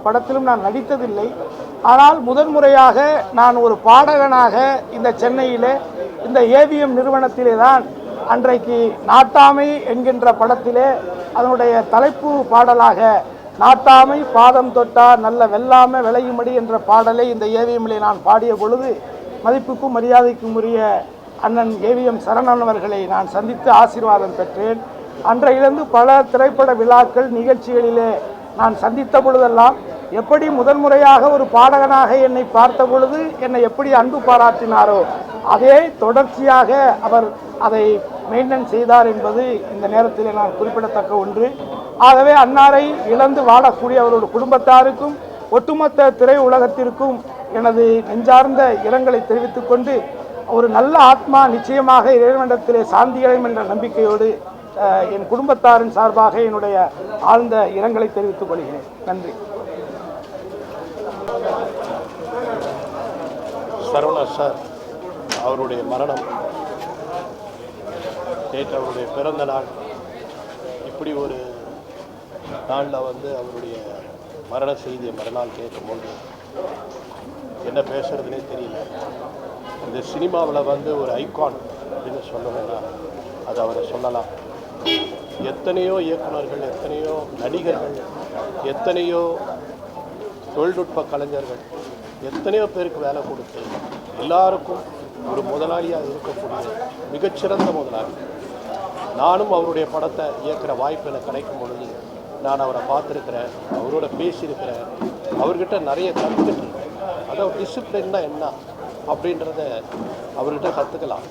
படத்திலும் நான் நடித்ததில்லை. ஆனால் முதன்முறையாக நான் ஒரு பாடகனாக இந்த சென்னையிலே இந்த ஏவிஎம் நிறுவனத்திலே தான் அன்றைக்கு நாட்டாமை என்கின்ற படத்திலே அதனுடைய தலைப்பு பாடலாக நாட்டாமை பாதம் தொட்டா நல்ல வெல்லாமை விளையும்படி என்ற பாடலை இந்த ஏவிஎம்மிலே நான் பாடிய பொழுது மதிப்புக்கும் மரியாதைக்கும் உரிய அண்ணன் ஏவிஎம் சரவணன் அவர்களை நான் சந்தித்து ஆசீர்வாதம் பெற்றேன். அன்றையிலிருந்து பல திரைப்பட விழாக்கள் நிகழ்ச்சிகளிலே நான் சந்தித்த பொழுதெல்லாம் எப்படி முதன்முறையாக ஒரு பாடகனாக என்னை பார்த்த பொழுது என்னை எப்படி அன்பு பாராட்டினாரோ அதே தொடர்ச்சியாக அவர் அதை மெயின்டைன் செய்தார் என்பது இந்த நேரத்தில் நான் குறிப்பிடத்தக்க ஒன்று. ஆகவே அன்னாரை இழந்து வாழக்கூடிய அவருடைய குடும்பத்தாருக்கும் ஒட்டுமொத்த திரை உலகத்திற்கும் எனது நெஞ்சார்ந்த இரங்கலை தெரிவித்துக் கொண்டு ஒரு நல்ல ஆத்மா நிச்சயமாக இறைவனிடத்திலே சாந்தியடையும் என்ற நம்பிக்கையோடு என் குடும்பத்தாரின் சார்பாக என்னுடைய ஆழ்ந்த இரங்கலை தெரிவித்துக் கொள்கிறேன். நன்றி. சரவணா சார் அவருடைய மரணம் நேற்று அவருடைய பிறந்த நாள். இப்படி ஒரு நாளில் அவருடைய மரண செய்தியை மறுநாள் கேட்கும்போது என்ன பேசுறதுனே தெரியல. இந்த சினிமாவில் ஒரு ஐகான் அப்படின்னு சொல்லணும்னா அது அவரை சொல்லலாம். எத்தனையோ இயக்குநர்கள், எத்தனையோ நடிகர்கள், எத்தனையோ தொழில்நுட்ப கலைஞர்கள், எத்தனையோ பேருக்கு வேலை கொடுத்து எல்லாருக்கும் ஒரு முதலாளியாக இருக்கக்கூடிய மிகச்சிறந்த முதலாளி. நானும் அவருடைய படத்தை இயக்குகிற வாய்ப்பு எனக்கு கிடைக்கும் பொழுது நான் அவரை பார்த்துருக்கிறேன், அவரோட பேசியிருக்கிறேன், அவர்கிட்ட நிறைய கற்றுக்கிட்டு அதாவது டிசிப்ளின்னா என்ன அப்படின்றத அவர்கிட்ட கற்றுக்கலாம்.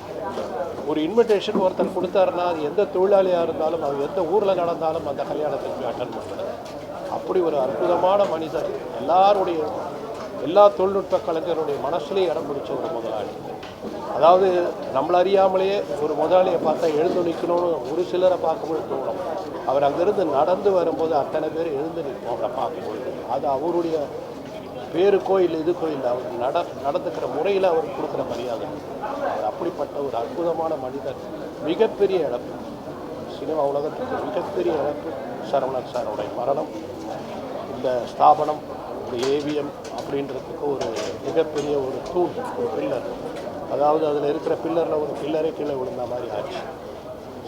ஒரு இன்விடேஷன் ஒருத்தர் கொடுத்தாருன்னா அது எந்த தொழிலாளியாக இருந்தாலும் அவர் எந்த ஊரில் நடந்தாலும் அந்த கல்யாணத்துக்கு போய் அட்டன் பண்ணுறது. அப்படி ஒரு அற்புதமான மனிதர். எல்லா தொழில்நுட்ப கலைஞருடைய மனசுலேயே இடம் பிடிச்ச ஒரு முதலாளி. அதாவது நம்மள அறியாமலேயே ஒரு முதலாளியை பார்த்தா எழுந்து நிற்கணும்னு ஒரு சிலரை பார்க்கும்போது தோணும். அவர் அங்கேருந்து நடந்து வரும்போது அத்தனை பேர் எழுந்து நிற்போம் அவரை பார்க்கும்போது. அது அவருடைய பேருக்கோ இல்லை இதுக்கோ இல்லை, அவர் நடந்துக்கிற முறையில் அவர் கொடுக்குற மரியாதை. அவர் அப்படிப்பட்ட ஒரு அற்புதமான மனிதர். மிகப்பெரிய இழப்பு, சினிமா உலகத்துக்கு மிகப்பெரிய இழப்பு சரவணன் சாரோடைய மரணம். இந்த ஸ்தாபனம் ஒரு ஏவிஎம் அப்படின்றதுக்கு ஒரு மிகப்பெரிய ஒரு தூண், ஒரு பில்லர். அதாவது அதில் இருக்கிற பில்லரில் ஒரு பில்லரே கீழே விழுந்த மாதிரி ஆச்சு.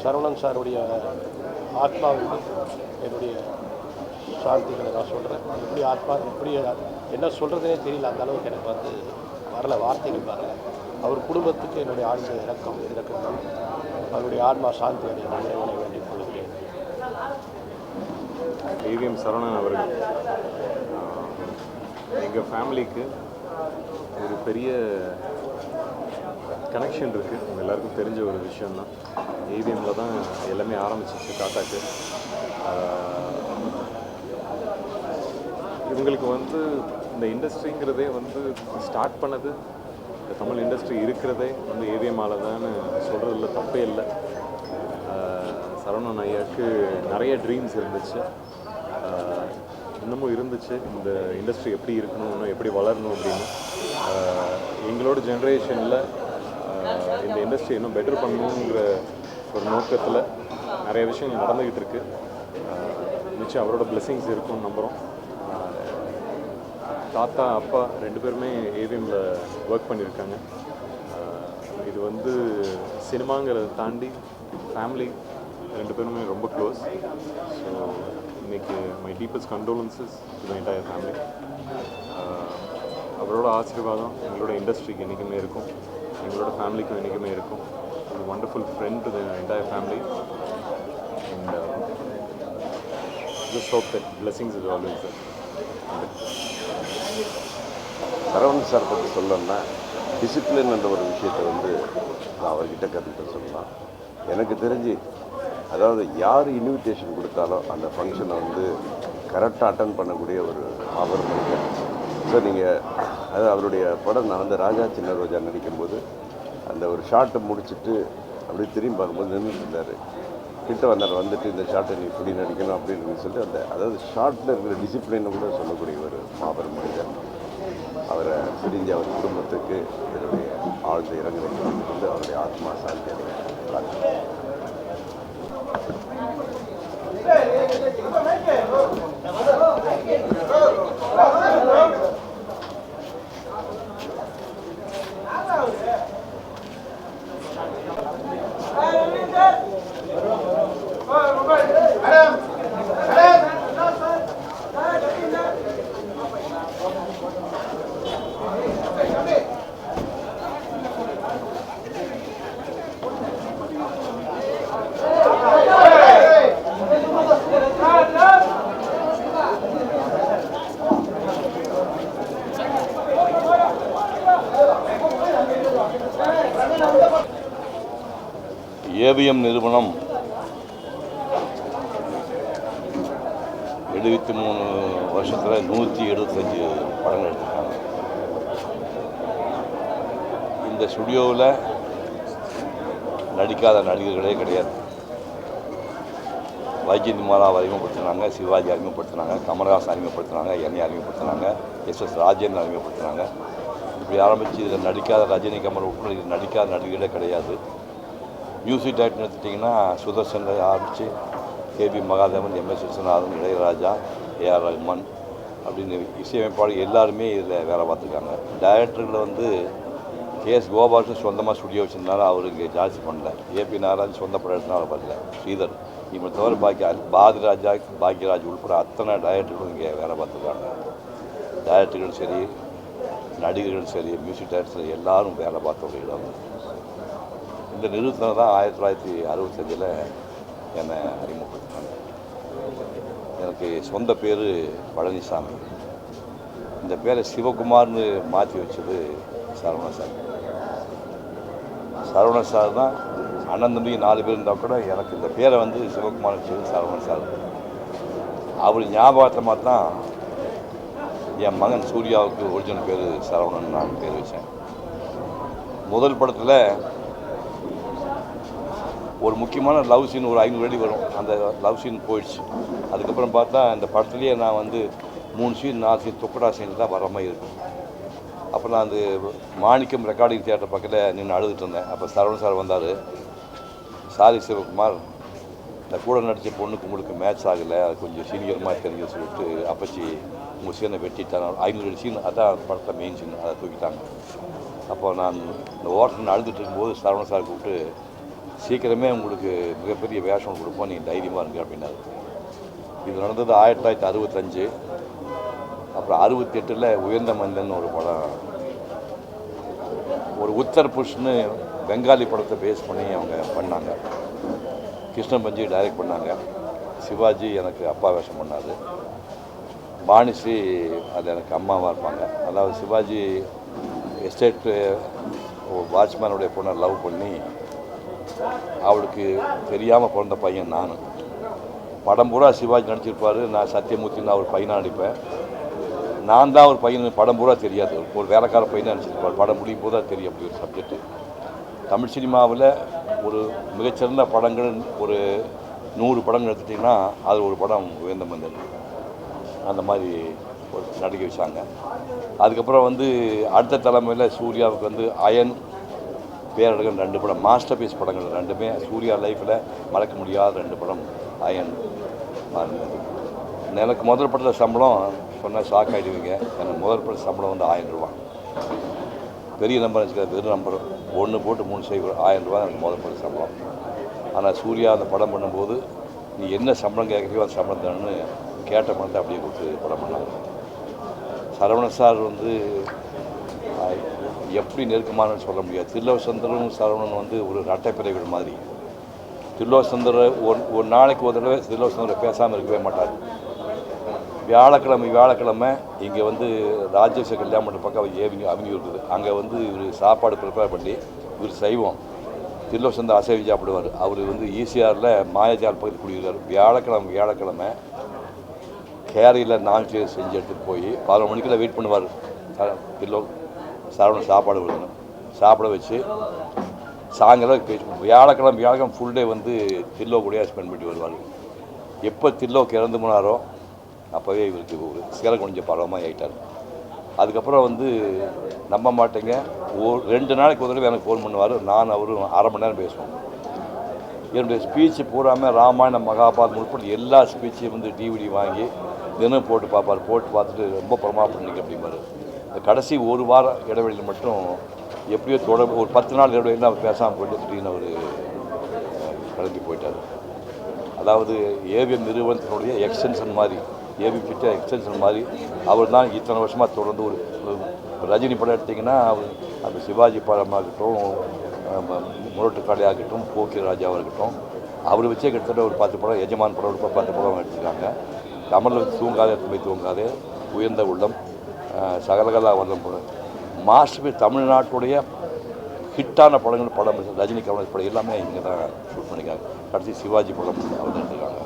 சரவணன் சாருடைய ஆத்மாவுக்கு என்னுடைய சாந்திகளை நான் சொல்கிறேன். எப்படி ஆத்மா எப்படி என்ன சொல்கிறதுனே தெரியல, அந்த அளவுக்கு எனக்கு வரல, வார்த்தைகள் வரல. அவர் குடும்பத்துக்கு என்னுடைய ஆழ்ந்த இறக்கம். அவருடைய ஆத்மா சாந்தி அடைய இறைவனை வேண்டிக் கொள்கிறேன். ஏவிஎம் சரவணன் அவர்கள் எங்கள் ஃபேமிலிக்கு ஒரு பெரிய கனெக்ஷன் இருக்குது. உங்கள் எல்லாருக்கும் தெரிஞ்ச ஒரு விஷயந்தான். ஏவிஎம்மில் தான் எல்லாமே ஆரம்பிச்சிச்சு தாத்தாக்கு. இவங்களுக்கு இந்த இண்டஸ்ட்ரிங்கிறதே ஸ்டார்ட் பண்ணது, இந்த தமிழ் இண்டஸ்ட்ரி இருக்கிறதே ஏவிஎம்மால் தான் சொல்கிறதுல தப்பே இல்லை. சரவணன் ஐயாவுக்கு நிறைய ட்ரீம்ஸ் இருந்துச்சு, இன்னமும் இருந்துச்சு. இந்த இண்டஸ்ட்ரி எப்படி இருக்கணும், இன்னும் எப்படி வளரணும் அப்படின்னு. எங்களோட ஜென்ரேஷனில் இந்த இண்டஸ்ட்ரி இன்னும் பெட்டர் பண்ணணுங்கிற ஒரு நோக்கத்தில் நிறைய விஷயங்கள் நடந்துக்கிட்டு இருக்கு. நிச்சயம் அவரோட பிளெஸிங்ஸ் இருக்கும்னு நம்புகிறோம். தாத்தா அப்பா ரெண்டு பேருமே ஏவிஎம்மில் ஒர்க் பண்ணியிருக்காங்க. இது சினிமாங்கிறத தாண்டி ஃபேமிலி ரெண்டு பேருமே ரொம்ப க்ளோஸ். ஸோ இன்னைக்கு my deepest condolences to the entire family. அவரோட ஆசீர்வாதம் எங்களோட இண்டஸ்ட்ரிக்கு என்றைக்குமே இருக்கும், எங்களோட ஃபேமிலிக்கும் என்றைக்குமே இருக்கும். ஒரு wonderful friend to the entire family. And just hope that blessings is always there. Saravanan sir பற்றி சொல்லணும்னா டிசிப்ளின் என்ற ஒரு விஷயத்தை நான் அவர்கிட்ட கற்றுக்கிட்ட சொல்லலாம். எனக்கு தெரிஞ்சு அதாவது யார் இன்விடேஷன் கொடுத்தாலும் அந்த ஃபங்க்ஷனை கரெக்டாக அட்டன் பண்ணக்கூடிய ஒரு அவர் மனிதர். ஸோ நீங்கள் அதாவது அவருடைய படம் நான் ராஜா சின்ன ரோஜா நடிக்கும்போது அந்த ஒரு ஷார்ட்டை முடிச்சுட்டு அப்படியே திரும்பி பார்க்கும்போது நின்றுட்டு இருந்தார். கிட்ட வந்துட்டு இந்த ஷார்ட்டை நீ இப்படி நடிக்கணும் அப்படின்னு சொல்லிட்டு அதாவது ஷார்ட்டில் இருக்கிற டிசிப்ளினை கூட சொல்லக்கூடிய ஒரு மாபெரும் மனிதர். அவரை பிரிஞ்சு அவர் குடும்பத்துக்கு என்னுடைய ஆழ்ந்த இரங்கலை அவருடைய ஆத்மா சாந்தி அடைய. ஏவிஎம் நிறுவனம் 73 வருஷத்தில் 175 படங்கள் எடுத்திருக்காங்க. இந்த ஸ்டுடியோவில் நடிக்காத நடிகர்களே கிடையாது. வைஜெயந்தி மாலாவை அறிமுகப்படுத்தினாங்க, சிவாஜி அறிமுகப்படுத்தினாங்க, கமல்ஹாசன் அறிமுகப்படுத்தினாங்க, என்னை அறிமுகப்படுத்தினாங்க, எஸ்.எஸ். ராஜேந்திரன் அறிமுகப்படுத்தினாங்க. இப்படி ஆரம்பித்து இதில் நடிக்காத ரஜினி, கமல் உட்பட இதில் நடிக்காத நடிகர்களே கிடையாது. மியூசிக் டைரக்டர் எடுத்துட்டிங்கன்னா சுதர்சன் ஆரம்பித்து கேபி மகாதேவன், எம்.எஸ். விஸ்வநாதன், இளையராஜா, ஏஆர் ரஹ்மான் அப்படின்னு இசையமைப்பாளர் எல்லாருமே இதில் வேலை பார்த்துருக்காங்க. டைரக்டர்களில் வந்து கே.எஸ். கோபாலன் சொந்தமாக ஸ்டுடியோ வச்சுருந்தாலும் அவர் இங்கே ஜாஸ்தி பண்ணல. ஏபி நாராயண் சொந்த படம் எடுத்தாலும் வரல. ஸ்ரீதர் இவங்க தவிர பாதிராஜா, பாக்யராஜ் உள்பட அத்தனை டைரக்டர்களும் இங்கே வேலை பார்த்துருக்காங்க. டைரக்டர்களும் சரி, நடிகர்களும் சரி, மியூசிக் டைரக்டர் சரி, எல்லாரும் வேலை பார்த்த ஒரு இடம். இந்த நிறுவனத்தில் தான் 1965 என்னை அறிமுகப்படுத்தினாங்க. எனக்கு சொந்த பேர் பழனிசாமி. இந்த பேரை சிவகுமார்னு மாற்றி வச்சது சரவணன் சார். சரவணன் சார் தான் அண்ணன் தம்பி 4 பேர் இருந்தால் கூட எனக்கு இந்த பேரை வந்து சிவகுமார் வச்சது சரவணன் சார். அவர் ஞாபகத்தமாக தான் என் மகன் சூர்யாவுக்கு ஒரிஜினல் பேர் சரவணன் நான் பேர் வச்சேன். முதல் படத்தில் ஒரு முக்கியமான லவ் சீன் ஒரு 500 அடி வரும். அந்த லவ் சீன் போயிடுச்சு. அதுக்கப்புறம் பார்த்தா இந்த படத்துலேயே நான் வந்து 3 சீன் 4 சீன் தொக்கடா சீன் தான் வர மாதிரி இருக்கும். அப்போ நான் அந்த மாணிக்கம் ரெக்கார்டிங் தியேட்டர் பக்கத்தில் நின்று அழுதுட்டு இருந்தேன். அப்போ சரவணன் சார் வந்தார். சாரி சிவகுமார், இந்த கூட நடித்த பொண்ணுக்கு உங்களுக்கு மேட்ச் ஆகலை, அது கொஞ்சம் சீனியர்மாக தெரிஞ்சு சொல்லிட்டு அப்பச்சி உங்கள் சீனை வெட்டிட்டாங்க. 500 சீன் அதான் படத்தை மெயின் சீன், அதை தூக்கிட்டாங்க. அப்போ நான் இந்த ஓரத்தில் அழுதுட்டு இருக்கும்போது சரவணன் சார் கூப்பிட்டு சீக்கிரமே உங்களுக்கு மிகப்பெரிய வேஷம் கொடுப்போம், நீங்கள் தைரியமாக இருங்க அப்படின்னாரு. இது நடந்தது 1965. அப்புறம் 68 உயர்ந்த மனிதன் ஒரு படம், ஒரு உத்தர் புஷ்னு பெங்காலி படத்தை பேஸ் பண்ணி அவங்க பண்ணாங்க. கிருஷ்ணன் பஞ்சி டைரக்ட் பண்ணாங்க. சிவாஜி எனக்கு அப்பா வேஷம் பண்ணார். பாணிஸ்ரீ அது எனக்கு அம்மாவாக இருப்பாங்க. அதாவது சிவாஜி எஸ்டேட்டு வாட்ச்மேனுடைய பொண்ணை லவ் பண்ணி அவளுக்கு தெரியாமல் பிறந்த பையன் நான். படம் பூரா சிவாஜி நடிச்சிருப்பார், நான் சத்தியமூர்த்தின்னு அவர் பையனாக நடிப்பேன். நான் தான் ஒரு பையன், படம் பூரா தெரியாது, ஒரு வேலைக்கார பையனாக நடிச்சிருப்பார். படம் முடியும் போது தான் தெரியும் அப்படி ஒரு சப்ஜெக்டு. தமிழ் சினிமாவில் ஒரு மிகச்சிறந்த படங்கள் ஒரு 100 படங்கள் எடுத்துட்டிங்கன்னா அது ஒரு படம் உயர்ந்த மனிதன். அந்த மாதிரி ஒரு நடிக்க வச்சாங்க. அதுக்கப்புறம் வந்து அடுத்த தலைமையில் சூர்யாவுக்கு வந்து அயன், பேரழகன் 2 படம் மாஸ்டர் பீஸ் படங்கள். 2மே சூர்யா லைஃப்பில் மறக்க முடியாத 2 படம் அயன். எனக்கு முதல் படத்தில் சம்பளம் சொன்னால் ஷாக் ஆகிடுவீங்க. எனக்கு முதல் படத்தில் சம்பளம் வந்து 1000 ரூபா. பெரிய நம்பர் வச்சுக்காது, வெறும் நம்பர் 1 போட்டு 3 செய்வோம். 1000 ரூபா எனக்கு முதல் படத்தில் சம்பளம். ஆனால் சூர்யா அந்த படம் பண்ணும்போது நீ என்ன சம்பளம் கேட்குறியோ அந்த சம்பளம் தானு கேட்ட பணத்தை அப்படியே கொடுத்து படம் பண்ணாங்க. சரவணன் சார் வந்து எப்படி நெருக்கமானு சொல்ல முடியாது. தில்லோசந்தரும் சரவணன் வந்து ஒரு இரட்டைப்பிறவிகள் மாதிரி. தில்லோசந்தர் ஒரு நாளைக்கு ஒரு தடவை தில்லோசந்தரை பேசாமல் இருக்கவே மாட்டார். வியாழக்கிழமை இங்கே வந்து ராஜேஷ கல்யாணம் பக்கம் அவென்யூ இருக்குது. அங்கே வந்து இவர் சாப்பாடு ப்ரிப்பேர் பண்ணி, இவர் சைவம், தில்லோசந்தர் அசைவம் சாப்பிடுவார். அவர் வந்து ஈசிஆரில் மாயாஜால் பக்கத்தில் குடிக்கிறார். வியாழக்கிழமை கேரியில் நான்கு செஞ்சு எடுத்துகிட்டு போய் 11 மணிக்கெல்லாம் வெயிட் பண்ணுவார். சரவணன் சாப்பாடு விடணும், சாப்பிட வச்சு சாயங்காலம் வியாழக்கிழமை ஃபுல் டே வந்து தில்லோ கூட ஸ்பெண்ட் பண்ணிட்டு வருவார். எப்போ தில்லோக்கு இறந்து போனாரோ அப்போவே இவருக்கு ஒரு சில கொஞ்சம் பரவமாக ஆகிட்டார். அதுக்கப்புறம் வந்து நம்ப மாட்டேங்க, 2 நாளைக்கு ஒரு தடவை எனக்கு ஃபோன் பண்ணுவார். நான் அவரும் 1/2 மணி நேரம் பேசுவோம். என்னுடைய ஸ்பீச்சு பூராமல் ராமாயணம் மகாபாரதம் உட்பட எல்லா ஸ்பீச்சையும் வந்து டிவிடி வாங்கி தினம் போட்டு பார்ப்பார். போட்டு பார்த்துட்டு ரொம்ப பிரமாதம் பண்ணிங்க அப்படிம்பாரு. இந்த கடைசி 1 வார இடைவெளியில் மட்டும் எப்படியோ தொடர்பு ஒரு 10 நாள் இடைவெளியில் அவர் பேசாமல் போயிட்டு திடீர்னு அவர் கிளம்பி போயிட்டார். அதாவது ஏவிஎம் நிறுவனத்தினுடைய எக்ஸ்டென்ஷன் மாதிரி, ஏவி பிக்சர் எக்ஸ்டென்ஷன் மாதிரி அவர் தான் இத்தனை வருஷமாக தொடர்ந்து ஒரு ரஜினி படம் எடுத்திங்கன்னா அவர் அந்த சிவாஜி படமாகட்டும், முரட்டுக்காளியாகட்டும், போக்கி ராஜாவாக இருக்கட்டும், அவர் வச்சே கிட்டத்தட்ட ஒரு 10 படம், எஜமான் படம் ஒரு 10 படம் எடுத்துருக்காங்க. கமலில் வச்சு தூங்காதே தும்பை தூங்காதே, உயர்ந்த உள்ளம், சகலகலா வல்லம் படம், மாஸ்டர் தமிழ்நாட்டுடைய ஹிட்டான படம் ரஜினி கமல் படம் எல்லாமே இங்கே தான் ஷூட் பண்ணிக்காங்க. கடைசி சிவாஜி படம் அவர் எடுத்துருக்காங்க.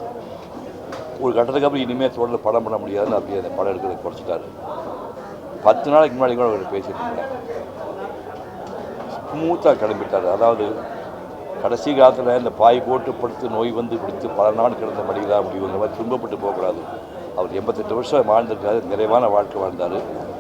ஒரு கட்டத்துக்கு அப்புறம் இனிமேல் தொடர்ந்து படம் பண்ண முடியாதுன்னு அப்படியே அந்த படம் எடுக்கிறத குறைச்சிட்டாரு. 10 நாளைக்கு முன்னாடி கூட அவர் பேசிட்டு இருந்தேன். ஸ்மூத்தாக கிளம்பிட்டார். அதாவது கடைசி காலத்தில் இந்த பாய் போட்டு படுத்து நோய் வந்து பிடித்து பல நாள் கிடந்த மடிதான் முடிவுங்கிற மாதிரி துன்பப்பட்டு போகக்கூடாது. அவர் 88 வருஷம் வாழ்ந்திருக்காரு. நிறைவான வாழ்க்கை வாழ்ந்தார்.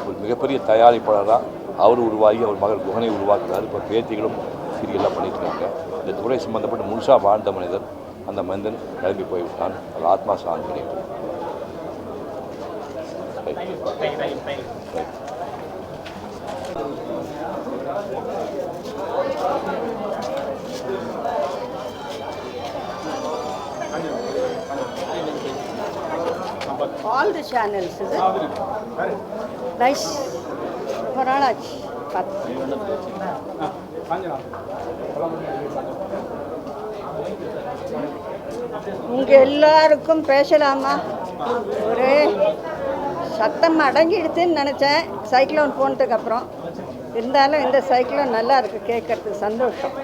ஒரு மிகப்பெரிய தயாரிப்பாளராக அவர் உருவாகி அவர் மகள் குகனை உருவாக்குறாரு. இப்போ பேத்திகளும் சீரியல்லாம் பண்ணிட்டு இருக்காங்க. இந்த துறை சம்பந்தப்பட்டு முழுசாக வாழ்ந்த மனிதர். அந்த மனிதன் கிளம்பி போய்விட்டான். அது ஆத்மா சாந்தி. All the channels, is it? Nice. Paranach. உங்க எல்லாருக்கும் பேசலாமா? ஒரே சத்தம் அடங்கிடுதுன்னு நினச்சேன் சைக்ளோன் போனதுக்கு அப்புறம். இருந்தாலும் இந்த சைக்ளோன் நல்லா இருக்குது, கேட்கறதுக்கு சந்தோஷம்.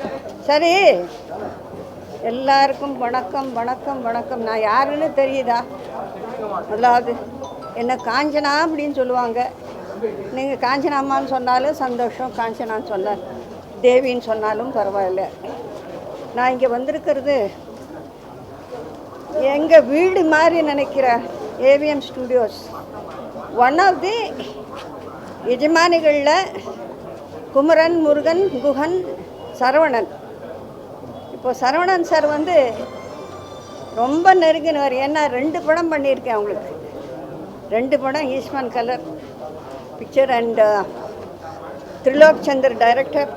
சரி, எல்லாருக்கும் வணக்கம் வணக்கம் வணக்கம். நான் யாருன்னு தெரியுதா? அதாவது என்ன காஞ்சனா அப்படின்னு சொல்லுவாங்க. நீங்கள் காஞ்சனாம்மான்னு சொன்னாலும் சந்தோஷம், காஞ்சனான்னு சொன்னால் தேவின்னு சொன்னாலும் பரவாயில்ல. நான் இங்கே வந்திருக்கிறது எங்கள் வீடு மாதிரி நினைக்கிற AVM studios. One of the எஜமானிகளில் குமரன், முருகன், குகன், சரவணன். இப்போ சரவணன் சார் வந்து ரொம்ப நெருங்கினவர். ஏன்னா 2 படம் பண்ணியிருக்கேன் அவங்களுக்கு. 2 படம் Eastman colour picture and Trilok Chander director,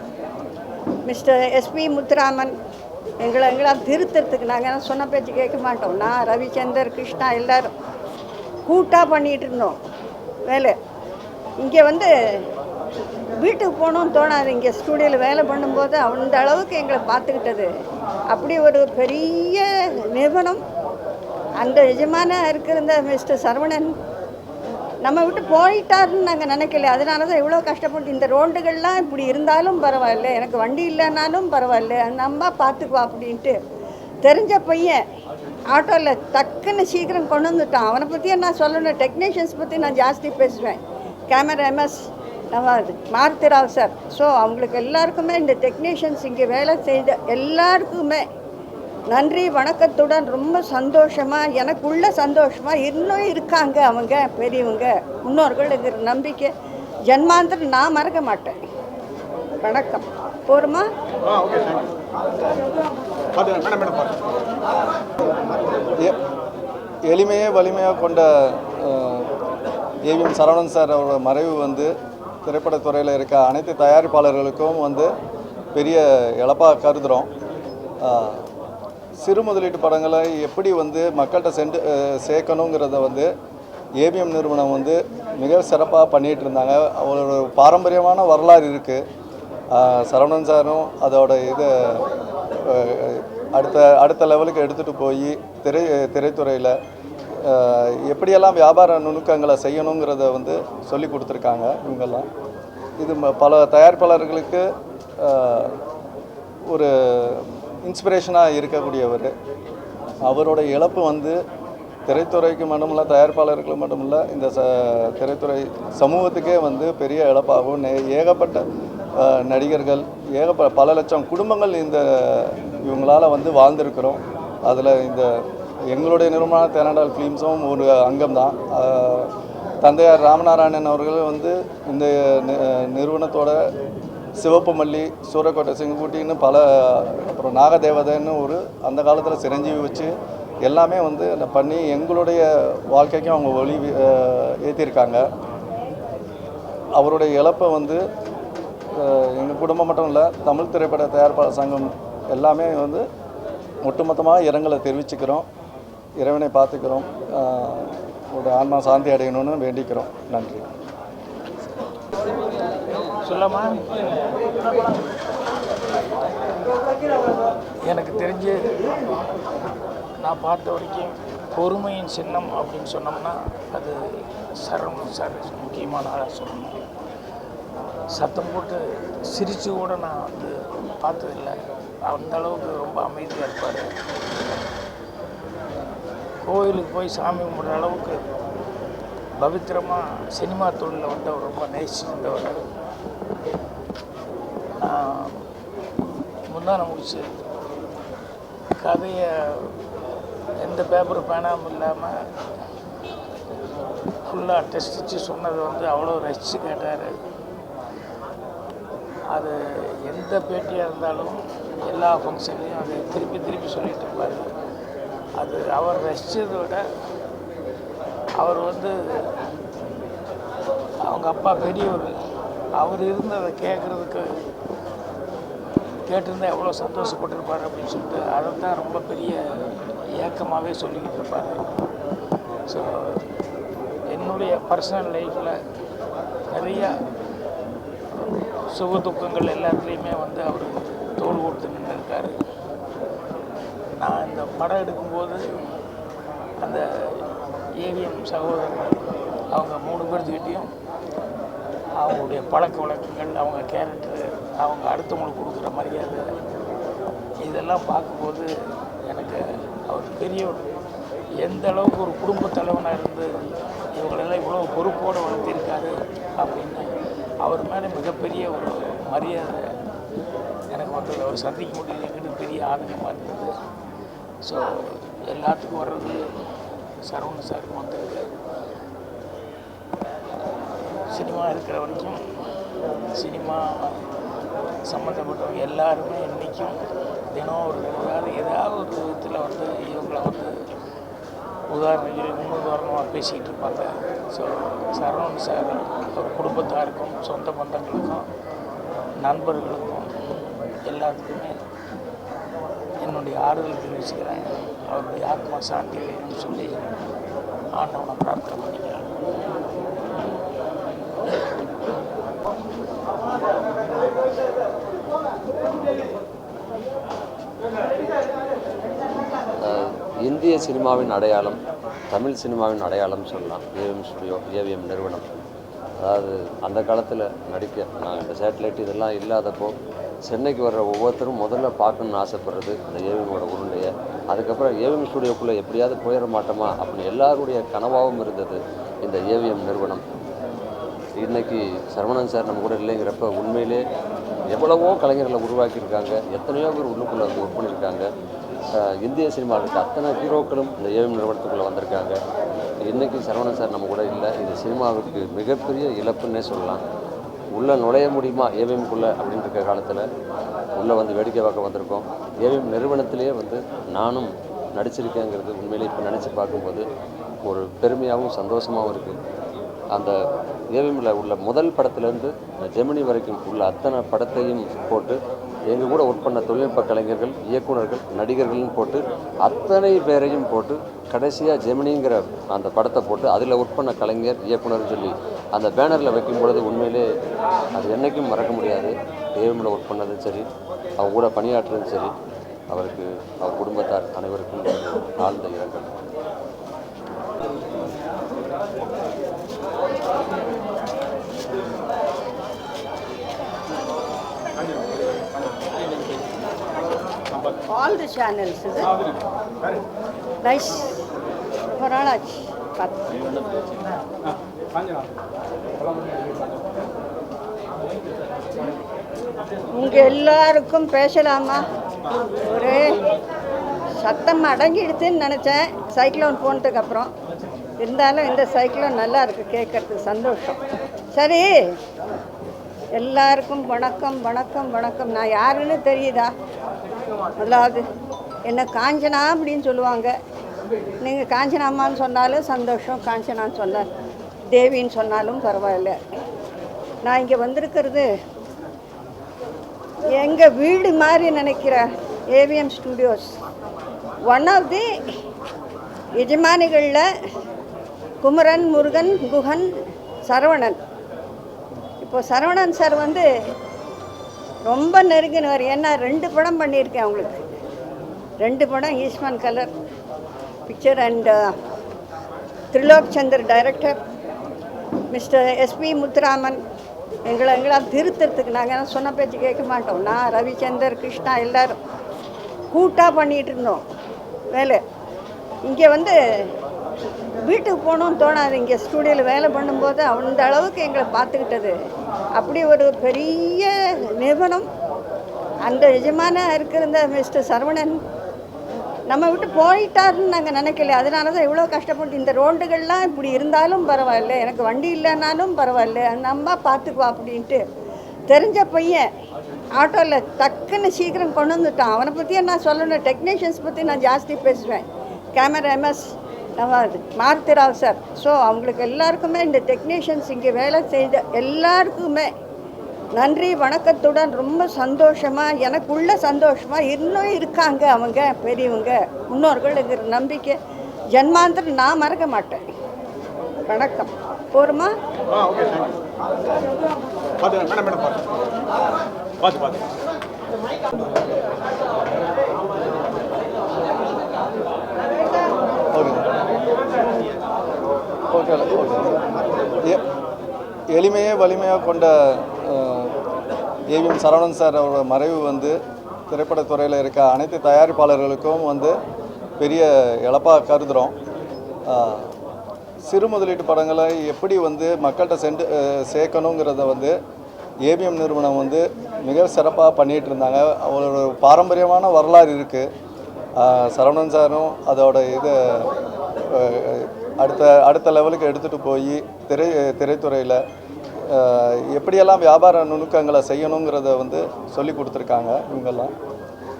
mister SP Muthuraman. எங்களாம் திருத்தறதுக்கு நாங்கள் சொன்ன பேச்சு கேட்க மாட்டோம். நான், ரவிச்சந்தர், கிருஷ்ணா எல்லோரும் கூட்டாக பண்ணிகிட்டு இருந்தோம் வேலை. இங்கே வந்து வீட்டுக்கு போகணும்னு தோணாது. இங்கே ஸ்டூடியோவில் வேலை பண்ணும்போது அந்த அளவுக்கு எங்களை பார்த்துக்கிட்டது. அப்படி ஒரு பெரிய நிறுவனம். அந்த எஜமானாக இருக்கிற மிஸ்டர் சரவணன் நம்ம விட்டு போயிட்டாருன்னு நாங்கள் நினைக்கல. அதனால தான் இவ்வளோ கஷ்டப்பட்டு. இந்த ரோண்டுகள்லாம் இப்படி இருந்தாலும் பரவாயில்ல, எனக்கு வண்டி இல்லைனாலும் பரவாயில்ல, நம்ம பார்த்துக்குவா அப்படின்ட்டு தெரிஞ்ச பையன் ஆட்டோவில் டக்குன்னு சீக்கிரம் கொண்டு வந்துட்டான். அவனை பற்றியே நான் சொல்லணும். டெக்னீஷியன்ஸ் பற்றி நான் ஜாஸ்தி பேசுவேன். கேமரா எம்எஸ் நம்ம மாருத்திராவ் சார். ஸோ அவங்களுக்கு எல்லாருக்குமே, இந்த டெக்னீஷியன்ஸ் இங்கே வேலை செய்த எல்லாருக்குமே நன்றி வணக்கத்துடன் ரொம்ப சந்தோஷமாக, எனக்குள்ள சந்தோஷமாக இன்னும் இருக்காங்க அவங்க பெரியவங்க முன்னோர்களுங்கிற நம்பிக்கை ஜன்மாந்திரம் நான் மறக்க மாட்டேன். வணக்கம். போருமா? எளிமையே வலிமையாக கொண்ட ஏவிஎம் சரவணன் சார் அவரோட மறைவு வந்து திரைப்படத்துறையில் இருக்க அனைத்து தயாரிப்பாளர்களுக்கும் வந்து பெரிய இழப்பாக கருதுகிறோம். சிறு முதலீட்டு படங்களை எப்படி வந்து மக்கள்கிட்ட சேர்க்கணுங்கிறத வந்து ஏவிஎம் நிறுவனம் வந்து மிக சிறப்பாக பண்ணிகிட்டு இருந்தாங்க. அவரோட பாரம்பரியமான வரலாறு இருக்குது. சரவணன் சாரும் அதோட இதை அடுத்த லெவலுக்கு எடுத்துகிட்டு போய் திரைத்துறையில் எப்படியெல்லாம் வியாபார நுணுக்கங்களை செய்யணுங்கிறத வந்து சொல்லி கொடுத்துருக்காங்க இவங்கெல்லாம். இது பல தயாரிப்பாளர்களுக்கு ஒரு இன்ஸ்பிரேஷனாக இருக்கக்கூடியவர். அவரோட இழப்பு வந்து திரைத்துறைக்கு மட்டுமில்ல, தயாரிப்பாளர்களுக்கு மட்டுமில்ல, இந்த திரைத்துறை சமூகத்துக்கே வந்து பெரிய இழப்பாகும். ஏகப்பட்ட நடிகர்கள், பல லட்சம் குடும்பங்கள் இவங்களால் வந்து வாழ்ந்திருக்கிறோம். அதில் இந்த எங்களுடைய நிறுவனமான தேனாண்டால் ஃபிலிம்ஸும் ஒரு அங்கம்தான். தந்தையார் ராமநாராயணன் அவர்கள் வந்து இந்த நிறுவனத்தோட சிவப்பு மல்லி, சூரக்கோட்டை சிங்கக்குட்டின்னு பல, அப்புறம் நாகதேவதைன்னு ஒரு அந்த காலத்தில் சிரஞ்சீவி வச்சு எல்லாமே வந்து பண்ணி எங்களுடைய வாழ்க்கைக்கும் அவங்க ஒளி ஏற்றிருக்காங்க. அவருடைய இழப்பை வந்து எங்கள் குடும்பம் மட்டும் இல்லை, தமிழ் திரைப்பட தயாரிப்பாளர் சங்கம் எல்லாமே வந்து ஒட்டுமொத்தமாக இரங்கலை தெரிவிச்சுக்கிறோம். இறைவனை பார்த்துக்கிறோம். ஒரு ஆன்மா சாந்தி அடையணும்னு வேண்டிக்கிறோம். நன்றி. சொல்லாமா? எனக்கு தெரிஞ்சு நான் பார்த்த வரைக்கும் பொறுமையின் சின்னம் அப்படின்னு சொன்னோம்னா அது சரவணன் சார் முக்கியமான ஆளாக சொல்லணும். சத்தம் போட்டு சிரித்து கூட நான் வந்து பார்த்ததில்லை. அந்த அளவுக்கு ரொம்ப அமைதியாக இருப்பார். கோயிலுக்கு போய் சாமி கும்பிட்ற அளவுக்கு பவித்திரமாக சினிமா தொழிலில் வந்து அவர் ரொம்ப நேசிச்சிருந்தவர். முந்தான முடிச்சு கதையை எந்த பேப்பர் பேனாமல் இல்லாமல் ஃபுல்லாக டெஸ்டிச்சு சொன்னதை வந்து அவ்வளோ ரசித்து கேட்டார். அது எந்த பேட்டியாக இருந்தாலும் எல்லா ஃபங்க்ஷன்லேயும் அதை திருப்பி திருப்பி சொல்லிட்டு இருப்பார். அது அவர் ரசித்ததை விட அவர் வந்து அவங்க அப்பா பெரியவர், அவர் இருந்து அதை கேட்குறதுக்கு கேட்டிருந்தால் எவ்வளோ சந்தோஷப்பட்டிருப்பார் அப்படின்னு சொல்லிட்டு அதை தான் ரொம்ப பெரிய ஏக்கமாகவே சொல்லிக்கிட்டு இருப்பார். ஸோ என்னுடைய பர்சனல் லைஃப்பில் நிறையா சுக துக்கங்கள் எல்லாத்துலேயுமே வந்து அவர் தோள் கொடுத்து நின்றுருக்காரு. நான் இந்த படம் எடுக்கும்போது அந்த ஏவிஎம் சகோதரர்கள் அவங்க 3 பேர்த்துக்கிட்டையும் அவங்களுடைய பழக்க வழக்கங்கள், அவங்க கேரக்டரு, அவங்க அடுத்தவங்களுக்கு கொடுக்குற மரியாதை, இதெல்லாம் பார்க்கும்போது எனக்கு அவர் பெரியவர் எந்த அளவுக்கு ஒரு குடும்ப தலைவனாக இருந்து இவங்களெல்லாம் இவ்வளோ பொறுப்போடு வளர்த்திருக்காரு அப்படின்னு அவர் மேலே மிகப்பெரிய ஒரு மரியாதை எனக்கு வந்து அவர் சந்திக்க முடியலைங்கிறது பெரிய ஆதங்கமாக இருந்தது. ஸோ எல்லாத்துக்கும் வர்றது சரவணன் சாருக்கு வந்திருக்கு. சினிமா இருக்கிற வரைக்கும் சினிமா சம்மந்தப்பட்டவங்க எல்லாருமே இன்றைக்கும் தினம் ஒரு ஏதாவது ஒரு விதத்தில் வந்து இவங்களை வந்து முன்னுதாரணமாக பேசிக்கிட்டு இருப்பாங்க. ஸோ சரவணன் சார் ஒரு குடும்பத்தாருக்கும் சொந்த பந்தங்களுக்கும் நண்பர்களுக்கும் எல்லாத்துக்குமே என்னுடைய ஆறுதல் தெரிவிச்சுக்கிறேன். அவருடைய ஆத்மா சாந்தி வேணும்னு சொல்லி ஆண்டவனை பிரார்த்தனை பண்ணிக்கிறேன். இந்திய சினிமாவின் அடையாளம், தமிழ் சினிமாவின் அடையாளம் சொல்லலாம் ஏவிஎம் ஸ்டுடியோ, ஏவிஎம் நிறுவனம். அதாவது அந்த காலத்தில் நடிக்க நான் இந்த சேட்டலைட் இதெல்லாம் இல்லாதப்போ சென்னைக்கு வர்ற ஒவ்வொருத்தரும் முதல்ல பார்க்கணுன்னு ஆசைப்படுறது அந்த ஏவிஎம்மோட உருண்டையை. அதுக்கப்புறம் ஏவிஎம் ஸ்டுடியோக்குள்ளே எப்படியாவது போயிட மாட்டோமா அப்படின்னு எல்லாருடைய கனவாகவும் இருந்தது இந்த ஏவிஎம் நிறுவனம். இன்றைக்கி சரவணன் சார் நம்ம கூட இல்லைங்கிறப்ப உண்மையிலே எவ்வளவோ கலைஞர்களை உருவாக்கியிருக்காங்க, எத்தனையோ பேர் உள்ளுக்குள்ளே வந்து ஒர்க் பண்ணியிருக்காங்க. இந்திய சினிமாவில் இருக்க அத்தனை ஹீரோக்களும் இந்த ஏவிஎம் நிறுவனத்துக்குள்ளே வந்திருக்காங்க. இன்றைக்கி சரவணன் சார் நம்ம கூட இல்லை. இது சினிமாவுக்கு மிகப்பெரிய இழப்புன்னே சொல்லலாம். உள்ளே நுழைய முடியுமா ஏவிஎம்குள்ளே அப்படின்னு இருக்க காலத்தில் உள்ளே வந்து வேடிக்கை பார்க்க வந்திருக்கோம். ஏவிஎம் நிறுவனத்திலேயே வந்து நானும் நடிச்சிருக்கேங்கிறது உண்மையிலே இப்போ நினச்சி பார்க்கும்போது ஒரு பெருமையாகவும் சந்தோஷமாகவும் இருக்குது. அந்த ஏவிஎம்மில் உள்ள முதல் படத்துலேருந்து ஜெமினி வரைக்கும் உள்ள அத்தனை படத்தையும் போட்டு எங்கள் கூட ஒர்க் பண்ண தொழில்நுட்ப கலைஞர்கள், இயக்குநர்கள், நடிகர்கள்னு போட்டு அத்தனை பேரையும் போட்டு கடைசியாக ஜெமினிங்கிற அந்த படத்தை போட்டு அதில் ஒர்க் பண்ண கலைஞர், இயக்குனர்னு சொல்லி அந்த பேனரில் வைக்கும் பொழுது உண்மையிலே அது என்றைக்கும் மறக்க முடியாது. ஏவிஎம்மில் ஒர்க் பண்ணதும் சரி, அவங்க கூட பணியாற்றுறதும் சரி, அவருக்கு அவர் குடும்பத்தார் அனைவருக்கும் ஆழ்ந்த இரங்கல். All the channels, is it? Nice. Maharaj. உங்க எல்லாருக்கும் பேசலாமா? ஒரே சத்தம் அடங்கிடுதுன்னு நினச்சேன் சைக்ளோன் போனதுக்கு அப்புறம். இருந்தாலும் இந்த சைக்ளோன் நல்லா இருக்குது, கேட்கறதுக்கு சந்தோஷம். சரி, எல்லாருக்கும் வணக்கம் வணக்கம் வணக்கம். நான் யாருன்னு தெரியுதா? முதலாவது என்ன காஞ்சனா அப்படின்னு சொல்லுவாங்க. நீங்கள் காஞ்சனாம்மான்னு சொன்னாலும் சந்தோஷம், காஞ்சனான்னு சொன்னால் தேவின்னு சொன்னாலும் பரவாயில்ல. நான் இங்கே வந்திருக்கிறது எங்கள் வீடு மாதிரி நினைக்கிற AVM studios one of the எஜமானிகளில் குமரன், முருகன், குஹன், சரவணன். இப்போ சரவணன் சார் வந்து ரொம்ப நெருங்கினவர். ஏன்னா 2 படம் பண்ணியிருக்கேன் அவங்களுக்கு. 2 படம் Eastman colour picture and Trilok Chander director, mister SP Muthuraman எங்களால் திருத்தறதுக்கு நாங்கள் சொன்ன பேச்சு கேட்க மாட்டோம். நான் ரவிச்சந்தர் கிருஷ்ணா எல்லோரும் கூட்டாக பண்ணிகிட்டு இருந்தோம் வேலை. இங்கே வந்து வீட்டுக்கு போகணுன்னு தோணாது. இங்கே ஸ்டூடியோவில் வேலை பண்ணும்போது அந்த அளவுக்கு எங்களை பார்த்துக்கிட்டது. அப்படி ஒரு பெரிய நிறுவனம் அந்த எஜமான இருக்கிற மிஸ்டர் சரவணன் நம்ம விட்டு போயிட்டாருன்னு நாங்கள் நினைக்கல. அதனால தான் இவ்வளோ கஷ்டப்பட்டு இந்த ரோண்டுகள்லாம் இப்படி இருந்தாலும் பரவாயில்ல, எனக்கு வண்டி இல்லைனாலும் பரவாயில்ல, நம்ம பார்த்துக்குவோம் அப்படின்ட்டு தெரிஞ்ச பையன் ஆட்டோவில் டக்குன்னு சீக்கிரம் கொண்டு வந்துட்டான். அவனை பற்றியே நான் சொல்லணும். டெக்னீஷியன்ஸ் பற்றி நான் ஜாஸ்தி பேசுவேன். Camera MS Maruthirao sir. So அவங்களுக்கு எல்லாருக்குமே இந்த டெக்னீஷியன்ஸ் இங்கே வேலை செய்த எல்லாருக்குமே நன்றி வணக்கத்துடன் ரொம்ப சந்தோஷமாக, எனக்குள்ள சந்தோஷமாக இன்னும் இருக்காங்க அவங்க பெரியவங்க முன்னோர்களுங்கிற நம்பிக்கை ஜன்மாந்திரம் நான் மறக்க மாட்டேன். வணக்கம். போருமா? ஓகே. எளிமையே வலிமையாக கொண்ட ஏவிஎம் சரவணன் சார் அவரோட மறைவு வந்து திரைப்படத்துறையில் இருக்க அனைத்து தயாரிப்பாளர்களுக்கும் வந்து பெரிய இழப்பாக கருதுகிறோம். சிறு முதலீட்டு படங்களை எப்படி வந்து மக்கள்கிட்ட சேர்க்கணுங்கிறத வந்து ஏவிஎம் நிறுவனம் வந்து மிக சிறப்பாக பண்ணிகிட்டு இருந்தாங்க. அவரோட பாரம்பரியமான வரலாறு இருக்குது. சரவணன் சாரும் அதோட இதை அடுத்த லெவலுக்கு எடுத்துகிட்டு போய் திரைத்துறையில் எப்படியெல்லாம் வியாபார நுணுக்கங்களை செய்யணுங்கிறத வந்து சொல்லி கொடுத்துருக்காங்க இவங்கெல்லாம்.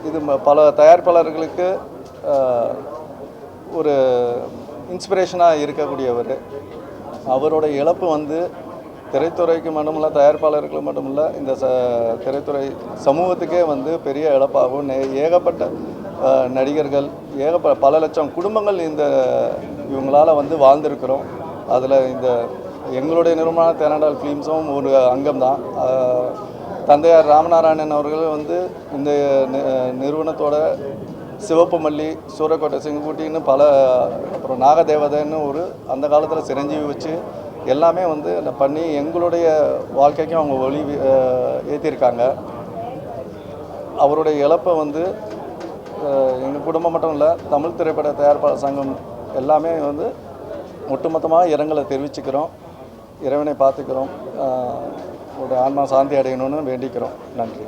இது பல தயாரிப்பாளர்களுக்கு ஒரு இன்ஸ்பிரேஷனாக இருக்கக்கூடியவர். அவரோட இழப்பு வந்து திரைத்துறைக்கு மட்டுமில்ல, தயாரிப்பாளர்களுக்கு மட்டுமில்ல, இந்த திரைத்துறை சமூகத்துக்கே வந்து பெரிய இழப்பாகும். ஏகப்பட்ட நடிகர்கள், பல லட்சம் குடும்பங்கள் இவங்களால் வந்து வாழ்ந்திருக்கிறோம். அதில் இந்த எங்களுடைய நிறுவனமான தேனாண்டால் ஃபிலிம்ஸும் ஒரு அங்கம்தான். தந்தையார் ராமநாராயணன் அவர்கள் வந்து இந்த நிறுவனத்தோட சிவப்பு மல்லி, சூரக்கோட்டை சிங்கக்குட்டின்னு பல, அப்புறம் நாகதேவதைன்னு ஒரு அந்த காலத்தில் சிரஞ்சீவி வச்சு எல்லாமே வந்து பண்ணி எங்களுடைய வாழ்க்கைக்கும் அவங்க ஒளி ஏற்றிருக்காங்க. அவருடைய இழப்பை வந்து எங்கள் குடும்பம் மட்டும் இல்லை, தமிழ் திரைப்பட தயாரிப்பாளர் சங்கம் எல்லாமே வந்து ஒட்டுமொத்தமாக இரங்கலை தெரிவிச்சுக்கிறோம். இறைவனை பார்த்துக்கிறோம். ஒரு ஆன்மா சாந்தி அடையணும்னு வேண்டிக்கிறோம். நன்றி.